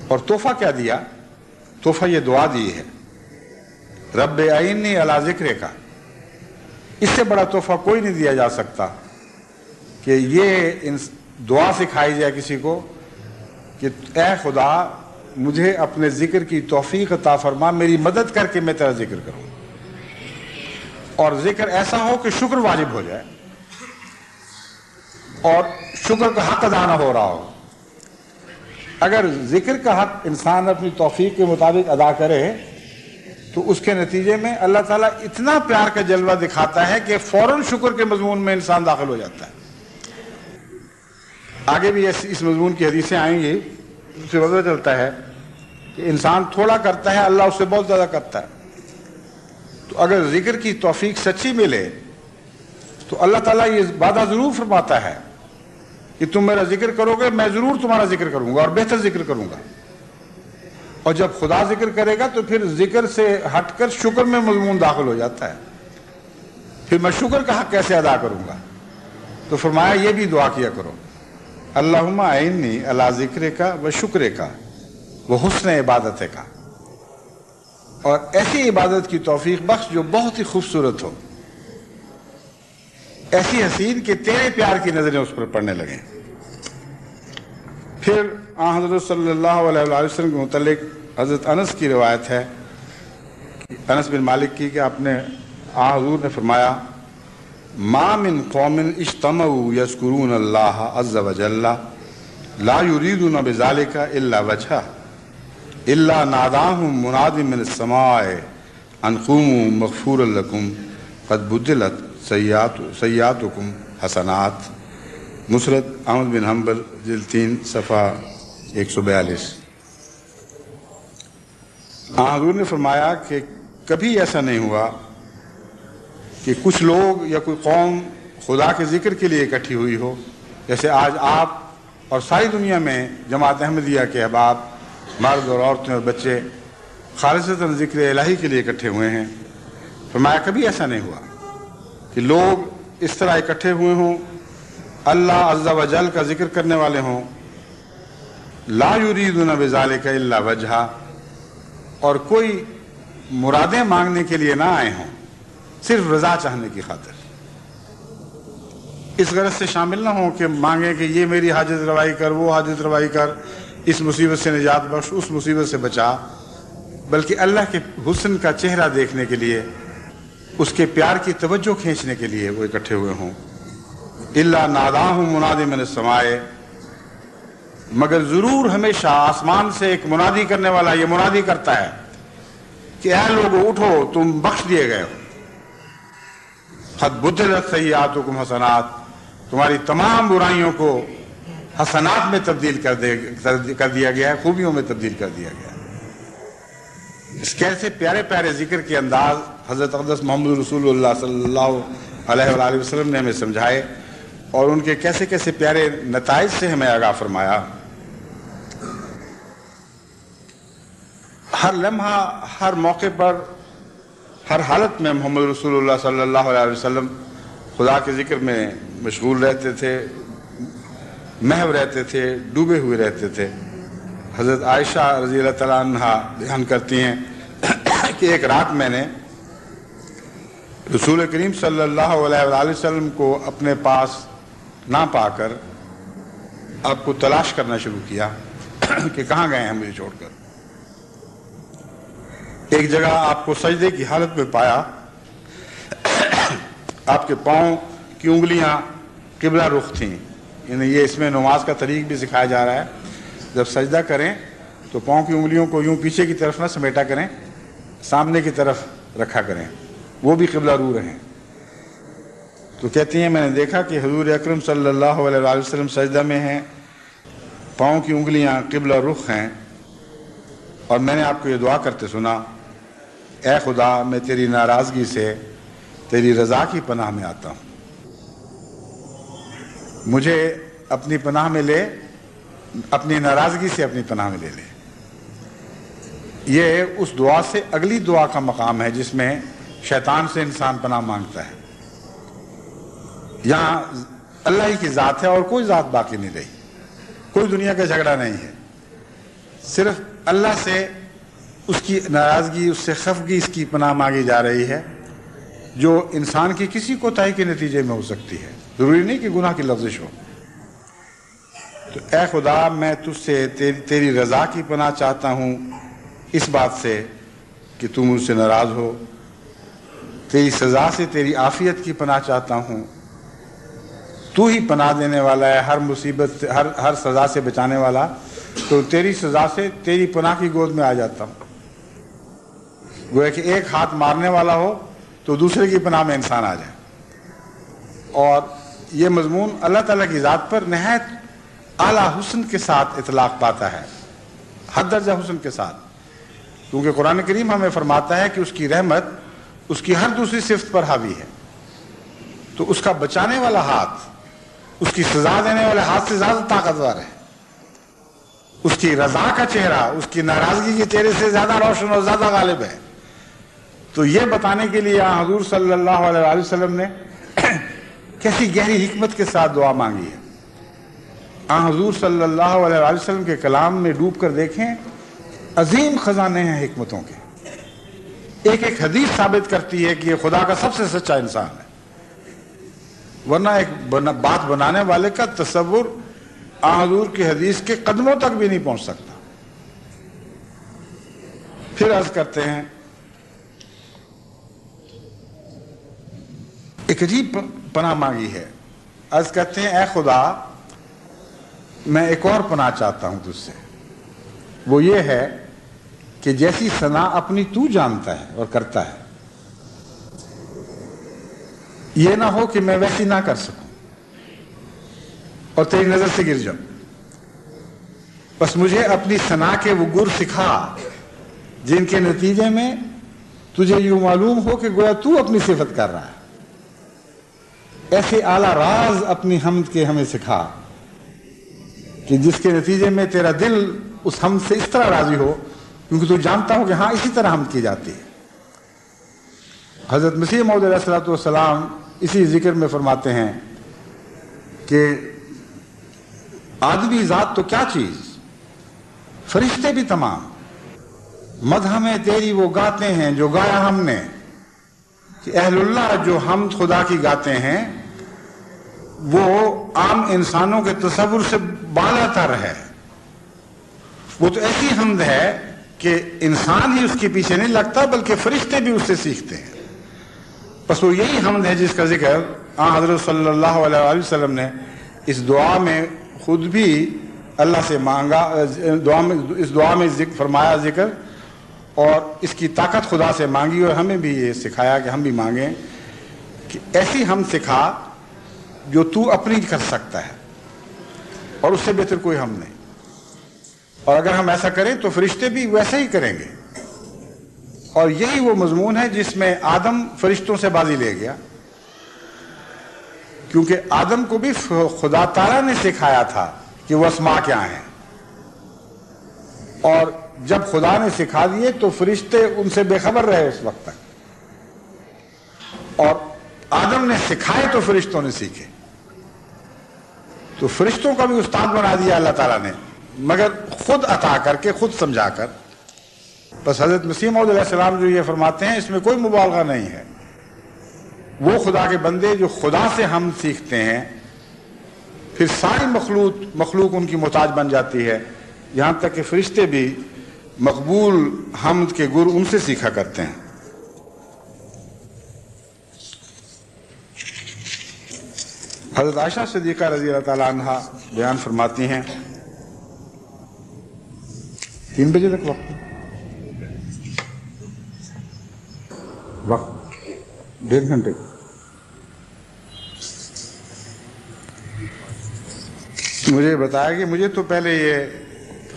اور تحفہ کیا دیا؟ تحفہ یہ دعا دی ہے، رب اعینی علی ذکرک کا۔ اس سے بڑا تحفہ کوئی نہیں دیا جا سکتا کہ یہ دعا سکھائی جائے کسی کو کہ اے خدا مجھے اپنے ذکر کی توفیق عطا فرما، میری مدد کر کے میں تیرا ذکر کروں، اور ذکر ایسا ہو کہ شکر واجب ہو جائے اور شکر کا حق ادا نہ ہو رہا ہو۔ اگر ذکر کا حق انسان اپنی توفیق کے مطابق ادا کرے تو اس کے نتیجے میں اللہ تعالیٰ اتنا پیار کا جلوہ دکھاتا ہے کہ فوراً شکر کے مضمون میں انسان داخل ہو جاتا ہے۔ آگے بھی اس مضمون کی حدیثیں آئیں گی، اس سے پتہ چلتا ہے کہ انسان تھوڑا کرتا ہے، اللہ اس سے بہت زیادہ کرتا ہے۔ تو اگر ذکر کی توفیق سچی ملے تو اللہ تعالیٰ یہ وعدہ ضرور فرماتا ہے کہ تم میرا ذکر کرو گے، میں ضرور تمہارا ذکر کروں گا اور بہتر ذکر کروں گا۔ اور جب خدا ذکر کرے گا تو پھر ذکر سے ہٹ کر شکر میں مضمون داخل ہو جاتا ہے، پھر میں شکر کا حق کیسے ادا کروں گا؟ تو فرمایا یہ بھی دعا کیا کرو، اللہم اعنی علی ذکرک و شکرک و حسن عبادتک، اور ایسی عبادت کی توفیق بخش جو بہت ہی خوبصورت ہو، ایسی حسین کہ تیرے پیار کی نظریں اس پر پڑنے لگیں۔ پھر آن حضرت صلی اللہ علیہ وآلہ وسلم کے متعلق حضرت انس کی روایت ہے، انس بن مالک کی، کہ آپ نے آن حضور نے فرمایا ما من قوم اجتمعوا یذکرون اللہ عز وجل لا یریدون بذلک الا وجہہ الا ناداہم مناد من السماء ان قوموا مغفورا لکم قد بدلت سیئاتکم حسنات، مسند احمد بن حنبل جلد 3 صفحہ 142۔ حضور نے فرمایا کہ کبھی ایسا نہیں ہوا کہ کچھ لوگ یا کوئی قوم خدا کے ذکر کے لیے اکٹھی ہوئی ہو، جیسے آج آپ اور ساری دنیا میں جماعت احمدیہ کے احباب، مرد اور عورتیں اور بچے خالصتاً ذکر الہی کے لیے اکٹھے ہوئے ہیں۔ فرمایا کبھی ایسا نہیں ہوا کہ لوگ اس طرح اکٹھے ہوئے ہوں، اللہ عز و جل کا ذکر کرنے والے ہوں، لا یریدون بذالک الا وجہہ، اور کوئی مرادیں مانگنے کے لیے نہ آئے ہوں، صرف رضا چاہنے کی خاطر، اس غرض سے شامل نہ ہوں کہ مانگیں کہ یہ میری حاجت روائی کر، وہ حاجت روائی کر، اس مصیبت سے نجات بخش، اس مصیبت سے بچا، بلکہ اللہ کے حسن کا چہرہ دیکھنے کے لیے، اس کے پیار کی توجہ کھینچنے کے لیے وہ اکٹھے ہوئے ہوں۔ الا ناداہم مناد من السماء، مگر ضرور ہمیشہ آسمان سے ایک منادی کرنے والا یہ منادی کرتا ہے کہ اے لوگو اٹھو، تم بخش دیے گئے ہو، قد بدلت سیئاتکم حسنات، تمہاری تمام برائیوں کو حسنات میں تبدیل کر دیا گیا ہے، خوبیوں میں تبدیل کر دیا گیا ہے۔ اس کیسے پیارے پیارے ذکر کے انداز حضرت اقدس محمد رسول اللہ صلی اللہ علیہ وآلہ وسلم نے ہمیں سمجھائے، اور ان کے کیسے کیسے پیارے نتائج سے ہمیں آگاہ فرمایا۔ ہر لمحہ، ہر موقع پر، ہر حالت میں محمد رسول اللہ صلی اللہ علیہ وسلم خدا کے ذکر میں مشغول رہتے تھے، محو رہتے تھے، ڈوبے ہوئے رہتے تھے۔ حضرت عائشہ رضی اللہ تعالیٰ عنہا بیان کرتی ہیں کہ ایک رات میں نے رسول کریم صلی اللہ علیہ وآلہ وسلم کو اپنے پاس نہ پا کر آپ کو تلاش کرنا شروع کیا کہ کہاں گئے ہیں مجھے چھوڑ کر۔ ایک جگہ آپ کو سجدے کی حالت میں پایا، آپ کے پاؤں کی انگلیاں قبلہ رخ تھیں، یعنی یہ اس میں نماز کا طریق بھی سکھایا جا رہا ہے، جب سجدہ کریں تو پاؤں کی انگلیوں کو یوں پیچھے کی طرف نہ سمیٹا کریں، سامنے کی طرف رکھا کریں، وہ بھی قبلہ رو رہے ہیں۔ تو کہتی ہیں میں نے دیکھا کہ حضور اکرم صلی اللہ علیہ وآلہ وسلم سجدہ میں ہیں، پاؤں کی انگلیاں قبلہ رخ ہیں، اور میں نے آپ کو یہ دعا کرتے سنا، اے خدا میں تیری ناراضگی سے تیری رضا کی پناہ میں آتا ہوں، مجھے اپنی پناہ میں لے، اپنی ناراضگی سے اپنی پناہ میں لے لے۔ یہ اس دعا سے اگلی دعا کا مقام ہے جس میں شیطان سے انسان پناہ مانگتا ہے۔ یہاں اللہ ہی کی ذات ہے اور کوئی ذات باقی نہیں رہی، کوئی دنیا کا جھگڑا نہیں ہے، صرف اللہ سے اس کی ناراضگی، اس سے خفگی، اس کی پناہ مانگی جا رہی ہے، جو انسان کی کسی کوتاہی کے نتیجے میں ہو سکتی ہے، ضروری نہیں کہ گناہ کی لفظش ہو۔ تو اے خدا، میں تجھ سے تیری رضا کی پناہ چاہتا ہوں اس بات سے کہ تو مجھ سے ناراض ہو، تیری سزا سے تیری عافیت کی پناہ چاہتا ہوں، تو ہی پناہ دینے والا ہے، ہر مصیبت سے، ہر سزا سے بچانے والا، تو تیری سزا سے تیری پناہ کی گود میں آ جاتا ہوں۔ گویا کہ ایک ہاتھ مارنے والا ہو تو دوسرے کی پناہ میں انسان آ جائے، اور یہ مضمون اللہ تعالیٰ کی ذات پر نہایت اعلیٰ حسن کے ساتھ اطلاق پاتا ہے، حد درجہ حسن کے ساتھ، کیونکہ قرآن کریم ہمیں فرماتا ہے کہ اس کی رحمت اس کی ہر دوسری صفت پر حاوی ہے، تو اس کا بچانے والا ہاتھ اس کی سزا دینے والے ہاتھ سے زیادہ طاقتور ہے، اس کی رضا کا چہرہ اس کی ناراضگی کے چہرے سے زیادہ روشن اور زیادہ غالب ہے۔ تو یہ بتانے کے لیے حضور صلی اللہ علیہ وسلم نے کیسی گہری حکمت کے ساتھ دعا مانگی ہے۔ حضور صلی اللہ علیہ وسلم کے کلام میں ڈوب کر دیکھیں، عظیم خزانے ہیں حکمتوں کے، ایک ایک حدیث ثابت کرتی ہے کہ یہ خدا کا سب سے سچا انسان ہے، ورنہ ایک بات بنانے والے کا تصور حضور کی حدیث کے قدموں تک بھی نہیں پہنچ سکتا۔ پھر عرض کرتے ہیں، ایک عجیب پناہ مانگی ہے، عرض کرتے ہیں اے خدا میں ایک اور پناہ چاہتا ہوں تجھ سے، وہ یہ ہے کہ جیسی ثنا اپنی تو جانتا ہے اور کرتا ہے، یہ نہ ہو کہ میں ویسی نہ کر سکوں اور تیری نظر سے گر جاؤں، بس مجھے اپنی ثنا کے وہ گر سکھا جن کے نتیجے میں تجھے یوں معلوم ہو کہ گویا تو اپنی صفت کر رہا ہے، ایسے اعلیٰ راز اپنی حمد کے ہمیں سکھا کہ جس کے نتیجے میں تیرا دل اس حمد سے اس طرح راضی ہو، کیونکہ تو جانتا ہو کہ ہاں اسی طرح حمد کی جاتی ہے۔ حضرت مسیح موعود علیہ الصلوۃ والسلام اسی ذکر میں فرماتے ہیں کہ آدمی ذات تو کیا چیز، فرشتے بھی تمام مدح میں تیری وہ گاتے ہیں جو گایا ہم نے، کہ اہل اللہ جو حمد خدا کی گاتے ہیں وہ عام انسانوں کے تصور سے بالا تر ہے، وہ تو ایسی حمد ہے کہ انسان ہی اس کے پیچھے نہیں لگتا بلکہ فرشتے بھی اس سے سیکھتے ہیں۔ بس وہ یہی حمد ہے جس کا ذکر حضرت صلی اللہ علیہ وسلم نے اس دعا میں خود بھی اللہ سے مانگا، اس دعا میں فرمایا ذکر، اور اس کی طاقت خدا سے مانگی، اور ہمیں بھی یہ سکھایا کہ ہم بھی مانگیں کہ ایسی حمد سکھا جو تو اپنی کر سکتا ہے اور اس سے بہتر کوئی ہم نہیں، اور اگر ہم ایسا کریں تو فرشتے بھی ویسا ہی کریں گے، اور یہی وہ مضمون ہے جس میں آدم فرشتوں سے بازی لے گیا، کیونکہ آدم کو بھی خدا تعالیٰ نے سکھایا تھا کہ وہ اسماء کیا ہیں، اور جب خدا نے سکھا دیے تو فرشتے ان سے بے خبر رہے اس وقت تک، اور آدم نے سکھائے تو فرشتوں نے سیکھے، تو فرشتوں کا بھی استاد بنا دیا اللہ تعالیٰ نے، مگر خود عطا کر کے، خود سمجھا کر۔ بس حضرت مسیح موعود علیہ السلام جو یہ فرماتے ہیں اس میں کوئی مبالغہ نہیں ہے، وہ خدا کے بندے جو خدا سے ہم سیکھتے ہیں، پھر ساری مخلوق ان کی محتاج بن جاتی ہے، یہاں تک کہ فرشتے بھی مقبول حمد کے گر ان سے سیکھا کرتے ہیں۔ حضرت عائشہ صدیقہ رضی اللہ تعالیٰ عنہ بیان فرماتی ہیں، 3 بجے تک وقت 1.5 گھنٹے، مجھے بتایا کہ مجھے تو پہلے یہ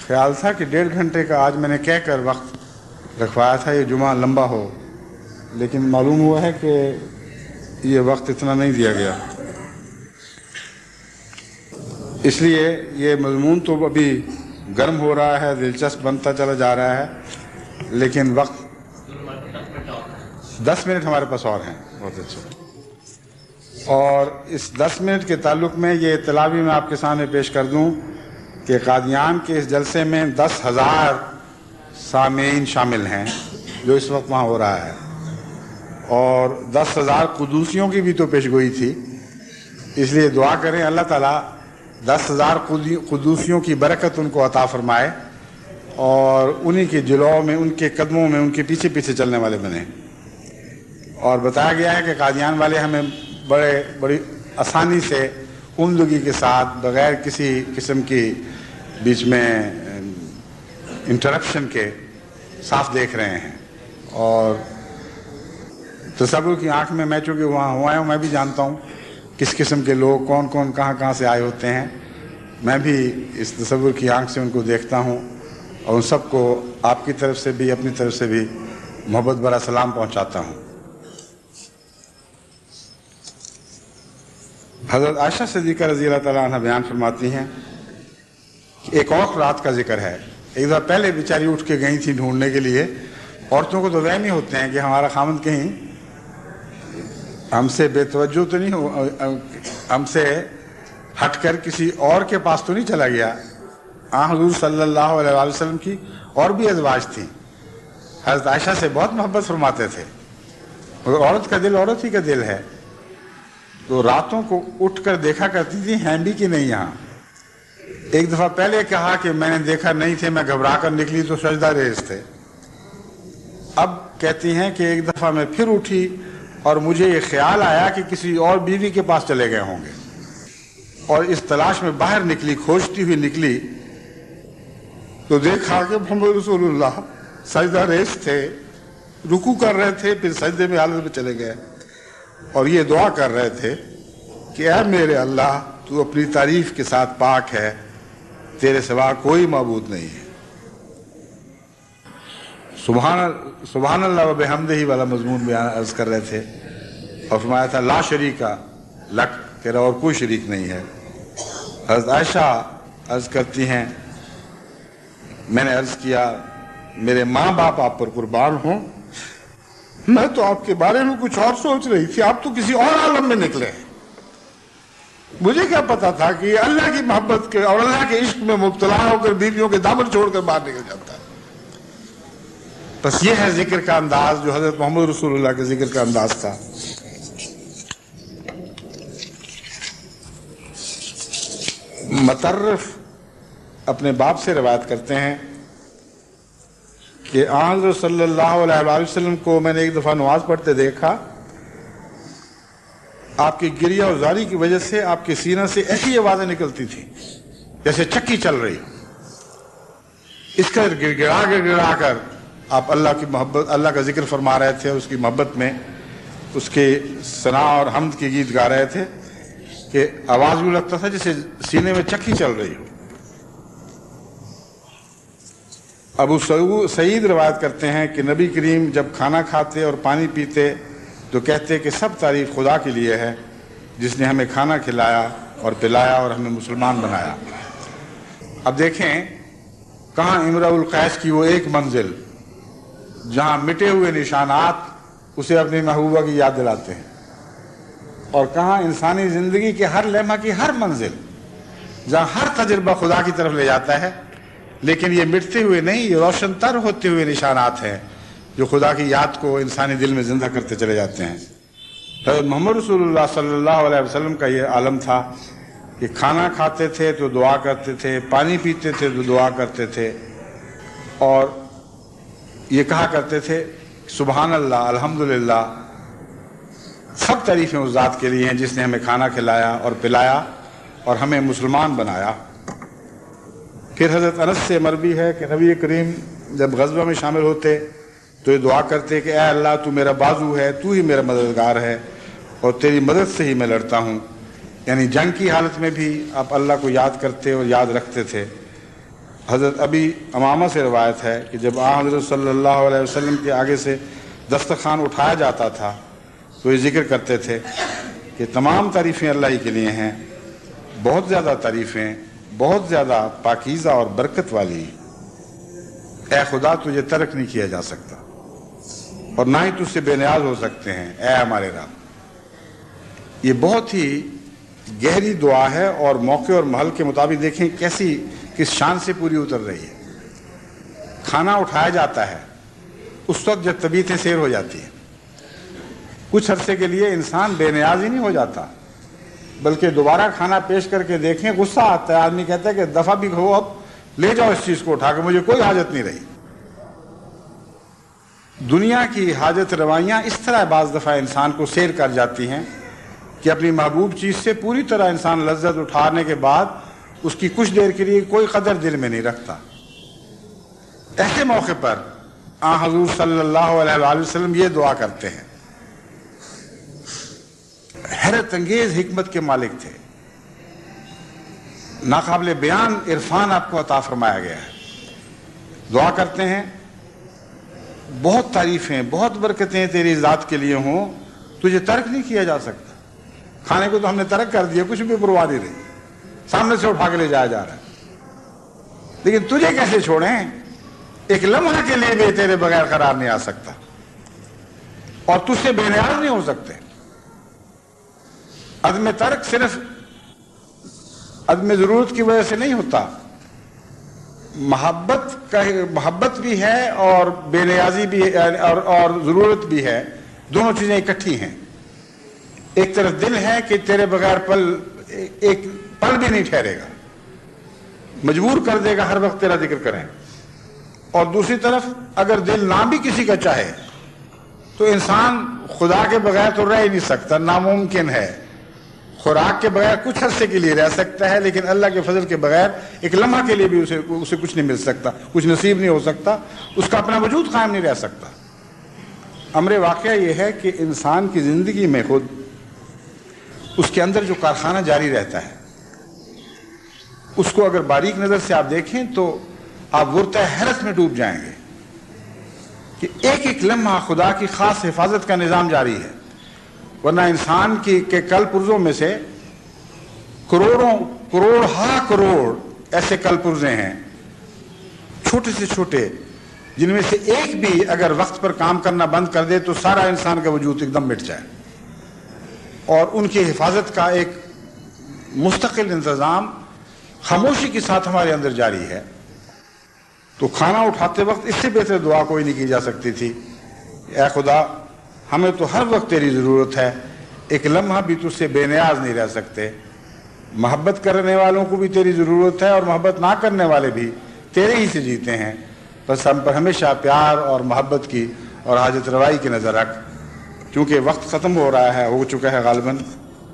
خیال تھا کہ 1.5 گھنٹے کا آج میں نے کہہ کر وقت رکھوایا تھا یہ جمعہ لمبا ہو، لیکن معلوم ہوا ہے کہ یہ وقت اتنا نہیں دیا گیا، اس لیے یہ مضمون تو ابھی گرم ہو رہا ہے، دلچسپ بنتا چلا جا رہا ہے، لیکن وقت 10 منٹ ہمارے پاس اور ہیں۔ بہت اچھا، اور اس 10 منٹ کے تعلق میں یہ اطلاع بھی میں آپ کے سامنے پیش کر دوں کہ قادیان کے اس جلسے میں 10,000 سامعین شامل ہیں جو اس وقت وہاں ہو رہا ہے، اور 10,000 قدوسیوں کی بھی تو پیشگوئی تھی، اس لیے دعا کریں اللہ تعالیٰ 10,000 قدوسیوں کی برکت ان کو عطا فرمائے اور انہی کے جلووں میں، ان کے قدموں میں، ان کے پیچھے پیچھے چلنے والے بنیں۔ اور بتایا گیا ہے کہ قادیان والے ہمیں بڑی آسانی سے عمدگی کے ساتھ بغیر کسی قسم کی بیچ میں انٹرپشن کے صاف دیکھ رہے ہیں، اور تصور کی آنکھ میں چونکہ وہاں ہوا ہوں، میں بھی جانتا ہوں کس قسم کے لوگ کون کون کہاں سے آئے ہوتے ہیں، میں بھی اس تصور کی آنکھ سے ان کو دیکھتا ہوں، اور ان سب کو آپ کی طرف سے بھی اپنی طرف سے بھی محبت بھرا سلام پہنچاتا ہوں۔ حضرت عائشہ صدیقہ رضی اللہ تعالیٰ عنہ بیان فرماتی ہیں کہ ایک اور رات کا ذکر ہے، ایک دفعہ پہلے بیچاری اٹھ کے گئی تھی ڈھونڈنے کے لیے۔ عورتوں کو تو وہم ہی ہوتے ہیں کہ ہمارا خامند کہیں ہم سے بے توجہ تو نہیں ہو، ہم سے ہٹ کر کسی اور کے پاس تو نہیں چلا گیا۔ حضور صلی اللہ علیہ وآلہ وسلم کی اور بھی ازواج تھیں، حضرت عائشہ سے بہت محبت فرماتے تھے، عورت کا دل عورت ہی کا دل ہے، تو راتوں کو اٹھ کر دیکھا کرتی تھی ہیں بھی کہ نہیں یہاں۔ ایک دفعہ پہلے کہا کہ میں نے دیکھا نہیں تھے، میں گھبرا کر نکلی تو سجدہ ریز تھے۔ اب کہتی ہیں کہ ایک دفعہ میں پھر اٹھی اور مجھے یہ خیال آیا کہ کسی اور بیوی کے پاس چلے گئے ہوں گے، اور اس تلاش میں باہر نکلی، کھوجتی ہوئی نکلی تو دیکھا کہ محمد رسول اللہ سجدہ ریز تھے، رکوع کر رہے تھے، پھر سجدے میں حالت میں چلے گئے، اور یہ دعا کر رہے تھے کہ اے میرے اللہ تو اپنی تعریف کے ساتھ پاک ہے، تیرے سوا کوئی معبود نہیں ہے۔ سبحان اللہ و بحمدہ والا مضمون بیان عرض کر رہے تھے، اور فرمایا تھا لا شریکا لک، تیرا اور کوئی شریک نہیں ہے۔ حضرت عائشہ عرض کرتی ہیں میں نے عرض کیا میرے ماں باپ آپ پر قربان ہوں، میں تو آپ کے بارے میں کچھ اور سوچ رہی تھی، آپ تو کسی اور عالم میں نکلے، مجھے کیا پتا تھا کہ یہ اللہ کی محبت کے اور اللہ کے عشق میں مبتلا ہو کر بیویوں کے دامن چھوڑ کر باہر نکل جاتا ہے۔ بس یہ ہے ذکر کا انداز جو حضرت محمد رسول اللہ کے ذکر کا انداز تھا۔ مطرف اپنے باپ سے روایت کرتے ہیں کہ حضرت صلی اللہ علیہ وآلہ وسلم کو میں نے ایک دفعہ نماز پڑھتے دیکھا، آپ کی گریہ اور زاری کی وجہ سے آپ کے سینہ سے ایسی آوازیں نکلتی تھی جیسے چکی چل رہی، اس کا گڑ گڑا کر آپ اللہ کی محبت، اللہ کا ذکر فرما رہے تھے، اس کی محبت میں اس کے ثنا اور حمد کے گیت گا رہے تھے کہ آواز بھی لگتا تھا جیسے سینے میں چکی چل رہی ہو۔ ابو سعید روایت کرتے ہیں کہ نبی کریم جب کھانا کھاتے اور پانی پیتے تو کہتے کہ سب تعریف خدا کے لیے ہے جس نے ہمیں کھانا کھلایا اور پلایا اور ہمیں مسلمان بنایا۔ اب دیکھیں کہاں امرؤ القیس کی وہ ایک منزل جہاں مٹے ہوئے نشانات اسے اپنی محبوبہ کی یاد دلاتے ہیں، اور کہاں انسانی زندگی کے ہر لمحہ کی ہر منزل جہاں ہر تجربہ خدا کی طرف لے جاتا ہے، لیکن یہ مٹتے ہوئے نہیں، یہ روشن تر ہوتے ہوئے نشانات ہیں جو خدا کی یاد کو انسانی دل میں زندہ کرتے چلے جاتے ہیں۔ حضرت محمد رسول اللہ صلی اللہ علیہ وسلم کا یہ عالم تھا کہ کھانا کھاتے تھے تو دعا کرتے تھے، پانی پیتے تھے تو دعا کرتے تھے، اور یہ کہا کرتے تھے سبحان اللہ الحمدللہ، سب تعریفیں اس ذات کے لیے ہیں جس نے ہمیں کھانا کھلایا اور پلایا اور ہمیں مسلمان بنایا۔ پھر حضرت انس سے مروی ہے کہ نبی کریم جب غزوہ میں شامل ہوتے تو یہ دعا کرتے کہ اے اللہ تو میرا بازو ہے، تو ہی میرا مددگار ہے، اور تیری مدد سے ہی میں لڑتا ہوں، یعنی جنگ کی حالت میں بھی آپ اللہ کو یاد کرتے اور یاد رکھتے تھے۔ حضرت ابی امامہ سے روایت ہے کہ جب حضرت صلی اللہ علیہ وسلم کے آگے سے دسترخوان اٹھایا جاتا تھا تو یہ ذکر کرتے تھے کہ تمام تعریفیں اللہ ہی کے لیے ہیں، بہت زیادہ تعریفیں، بہت زیادہ پاکیزہ اور برکت والی، اے خدا تجھے ترک نہیں کیا جا سکتا اور نہ ہی تجھ سے بے نیاز ہو سکتے ہیں، اے ہمارے رب۔ یہ بہت ہی گہری دعا ہے اور موقع اور محل کے مطابق دیکھیں کس شان سے پوری اتر رہی ہے. کھانا اٹھایا جاتا ہے اس وقت جب طبیعتیں سیر ہو جاتی ہیں. کچھ عرصے کے لیے انسان بے نیاز ہی نہیں ہو جاتا، بلکہ دوبارہ کھانا پیش کر کے دیکھیں غصہ آتا ہے. آدمی کہتا ہے کہ دفعہ بھی ہو، اب لے جاؤ اس چیز کو اٹھا کے، مجھے کوئی حاجت نہیں رہی. دنیا کی حاجت روائیاں اس طرح بعض دفعہ انسان کو سیر کر جاتی ہیں کہ اپنی محبوب چیز سے پوری طرح انسان لذت اٹھانے کے بعد اس کی کچھ دیر کے لیے کوئی قدر دل میں نہیں رکھتا. ایسے موقع پر حضور صلی اللہ علیہ وآلہ وسلم یہ دعا کرتے ہیں. حیرت انگیز حکمت کے مالک تھے، ناقابل بیان عرفان آپ کو عطا فرمایا گیا ہے. دعا کرتے ہیں بہت تعریفیں، بہت برکتیں تیری ذات کے لیے ہوں، تجھے ترک نہیں کیا جا سکتا. کھانے کو تو ہم نے ترک کر دیا، کچھ بھی پرواہ نہیں رہی، سامنے سے اٹھا کے لے جایا جا رہا ہے. لیکن تجھے کیسے چھوڑیں؟ ایک لمحہ کے لیے بھی تیرے بغیر قرار نہیں آ سکتا، اور تجھ سے بے نیاز نہیں ہو سکتے. عدم ترک صرف عدم ضرورت کی وجہ سے نہیں ہوتا، محبت بھی ہے اور بے نیازی بھی ہے اور ضرورت بھی ہے. دونوں چیزیں اکٹھی ہیں. ایک طرف دل ہے کہ تیرے بغیر ایک پل بھی نہیں ٹھہرے گا، مجبور کر دے گا ہر وقت تیرا ذکر کریں. اور دوسری طرف اگر دل نہ بھی کسی کا چاہے تو انسان خدا کے بغیر تو رہ ہی نہیں سکتا، ناممکن ہے. خوراک کے بغیر کچھ عرصے کے لیے رہ سکتا ہے، لیکن اللہ کے فضل کے بغیر ایک لمحہ کے لیے بھی اسے کچھ نہیں مل سکتا، کچھ نصیب نہیں ہو سکتا، اس کا اپنا وجود قائم نہیں رہ سکتا. امر واقعہ یہ ہے کہ انسان کی زندگی میں خود اس کے اندر جو کارخانہ جاری رہتا ہے، اس کو اگر باریک نظر سے آپ دیکھیں تو آپ ورطہ حیرت میں ڈوب جائیں گے کہ ایک ایک لمحہ خدا کی خاص حفاظت کا نظام جاری ہے. ورنہ انسان کے کل پرزوں میں سے کروڑ ایسے کل پرزے ہیں، چھوٹے سے چھوٹے، جن میں سے ایک بھی اگر وقت پر کام کرنا بند کر دے تو سارا انسان کا وجود ایک دم مٹ جائے. اور ان کی حفاظت کا ایک مستقل انتظام خاموشی کے ساتھ ہمارے اندر جاری ہے. تو کھانا اٹھاتے وقت اس سے بہتر دعا کوئی نہیں کی جا سکتی تھی. اے خدا، ہمیں تو ہر وقت تیری ضرورت ہے، ایک لمحہ بھی تجھ سے بے نیاز نہیں رہ سکتے. محبت کرنے والوں کو بھی تیری ضرورت ہے، اور محبت نہ کرنے والے بھی تیرے ہی سے جیتے ہیں. بس ہم پر ہمیشہ پیار اور محبت کی اور حاجت روائی کی نظر رکھ. کیونکہ وقت ختم ہو چکا ہے غالباً،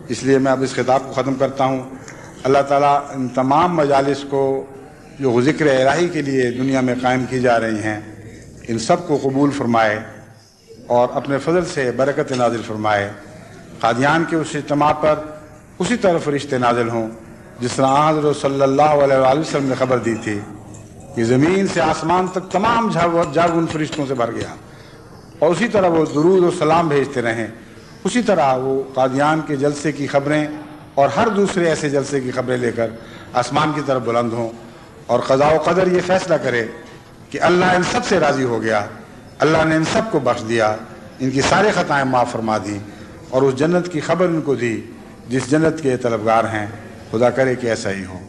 اس لیے میں اب اس خطاب کو ختم کرتا ہوں. اللہ تعالیٰ ان تمام مجالس کو جو ذکر الہی کے لیے دنیا میں قائم کی جا رہی ہیں، ان سب کو قبول فرمائے اور اپنے فضل سے برکت نازل فرمائے. قادیان کے اس اجتماع پر اسی طرح فرشتے نازل ہوں جس طرح حضرت صلی اللہ علیہ وآلہ وسلم نے خبر دی تھی کہ زمین سے آسمان تک تمام جاگ ان فرشتوں سے بھر گیا، اور اسی طرح وہ درود و سلام بھیجتے رہیں. اسی طرح وہ قادیان کے جلسے کی خبریں اور ہر دوسرے ایسے جلسے کی خبریں لے کر آسمان کی طرف بلند ہوں، اور قضاء و قدر یہ فیصلہ کرے کہ اللہ ان سب سے راضی ہو گیا، اللہ نے ان سب کو بخش دیا، ان کی سارے خطائیں معاف فرما دیں، اور اس جنت کی خبر ان کو دی جس جنت کے طلبگار ہیں. خدا کرے کہ ایسا ہی ہو.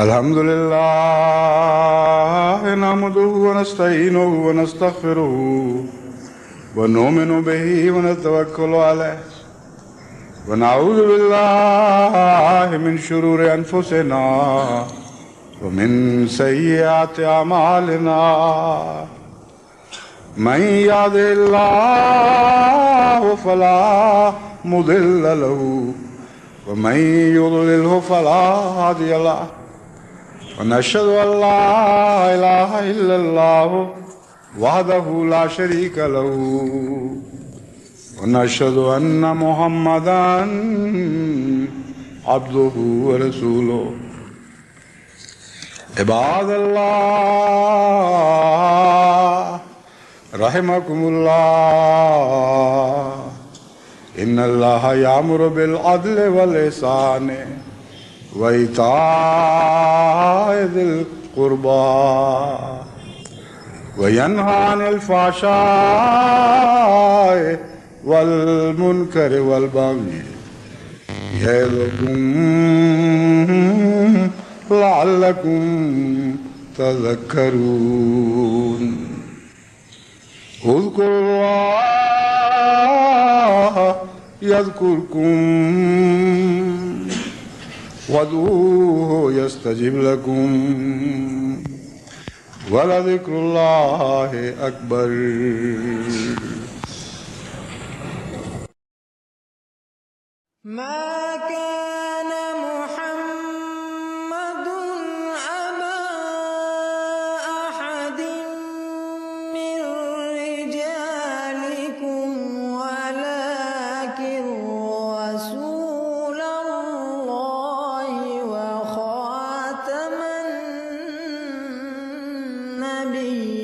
الحمد للہ نحمده ونستعینه ونستغفره ونؤمن به ونتوکل علیہ ونعوذ باللہ من شرور انفسنا ومن سیئات اعمالنا من یهده اللہ فلا مضل له ومن یضلل فلا هادی له ونشهد أن لا إله إلا الله وحده لا شريك له ونشهد أن محمدا عبده ورسوله عباد اللہ رحمکم اللہ ان اللہ یامر بالعدل والاحسان وایتاء ذی القربى وینہی عن الفحشاء والمنکر والبغی یعظکم لعلکم تذکرون اذکروا اللہ یذکرکم وادعوہ یستجب لکم ولذکر اللہ اکبر. ما كان محمد أبا أحد من رجالكم ولكن رسول الله وخاتم النبيين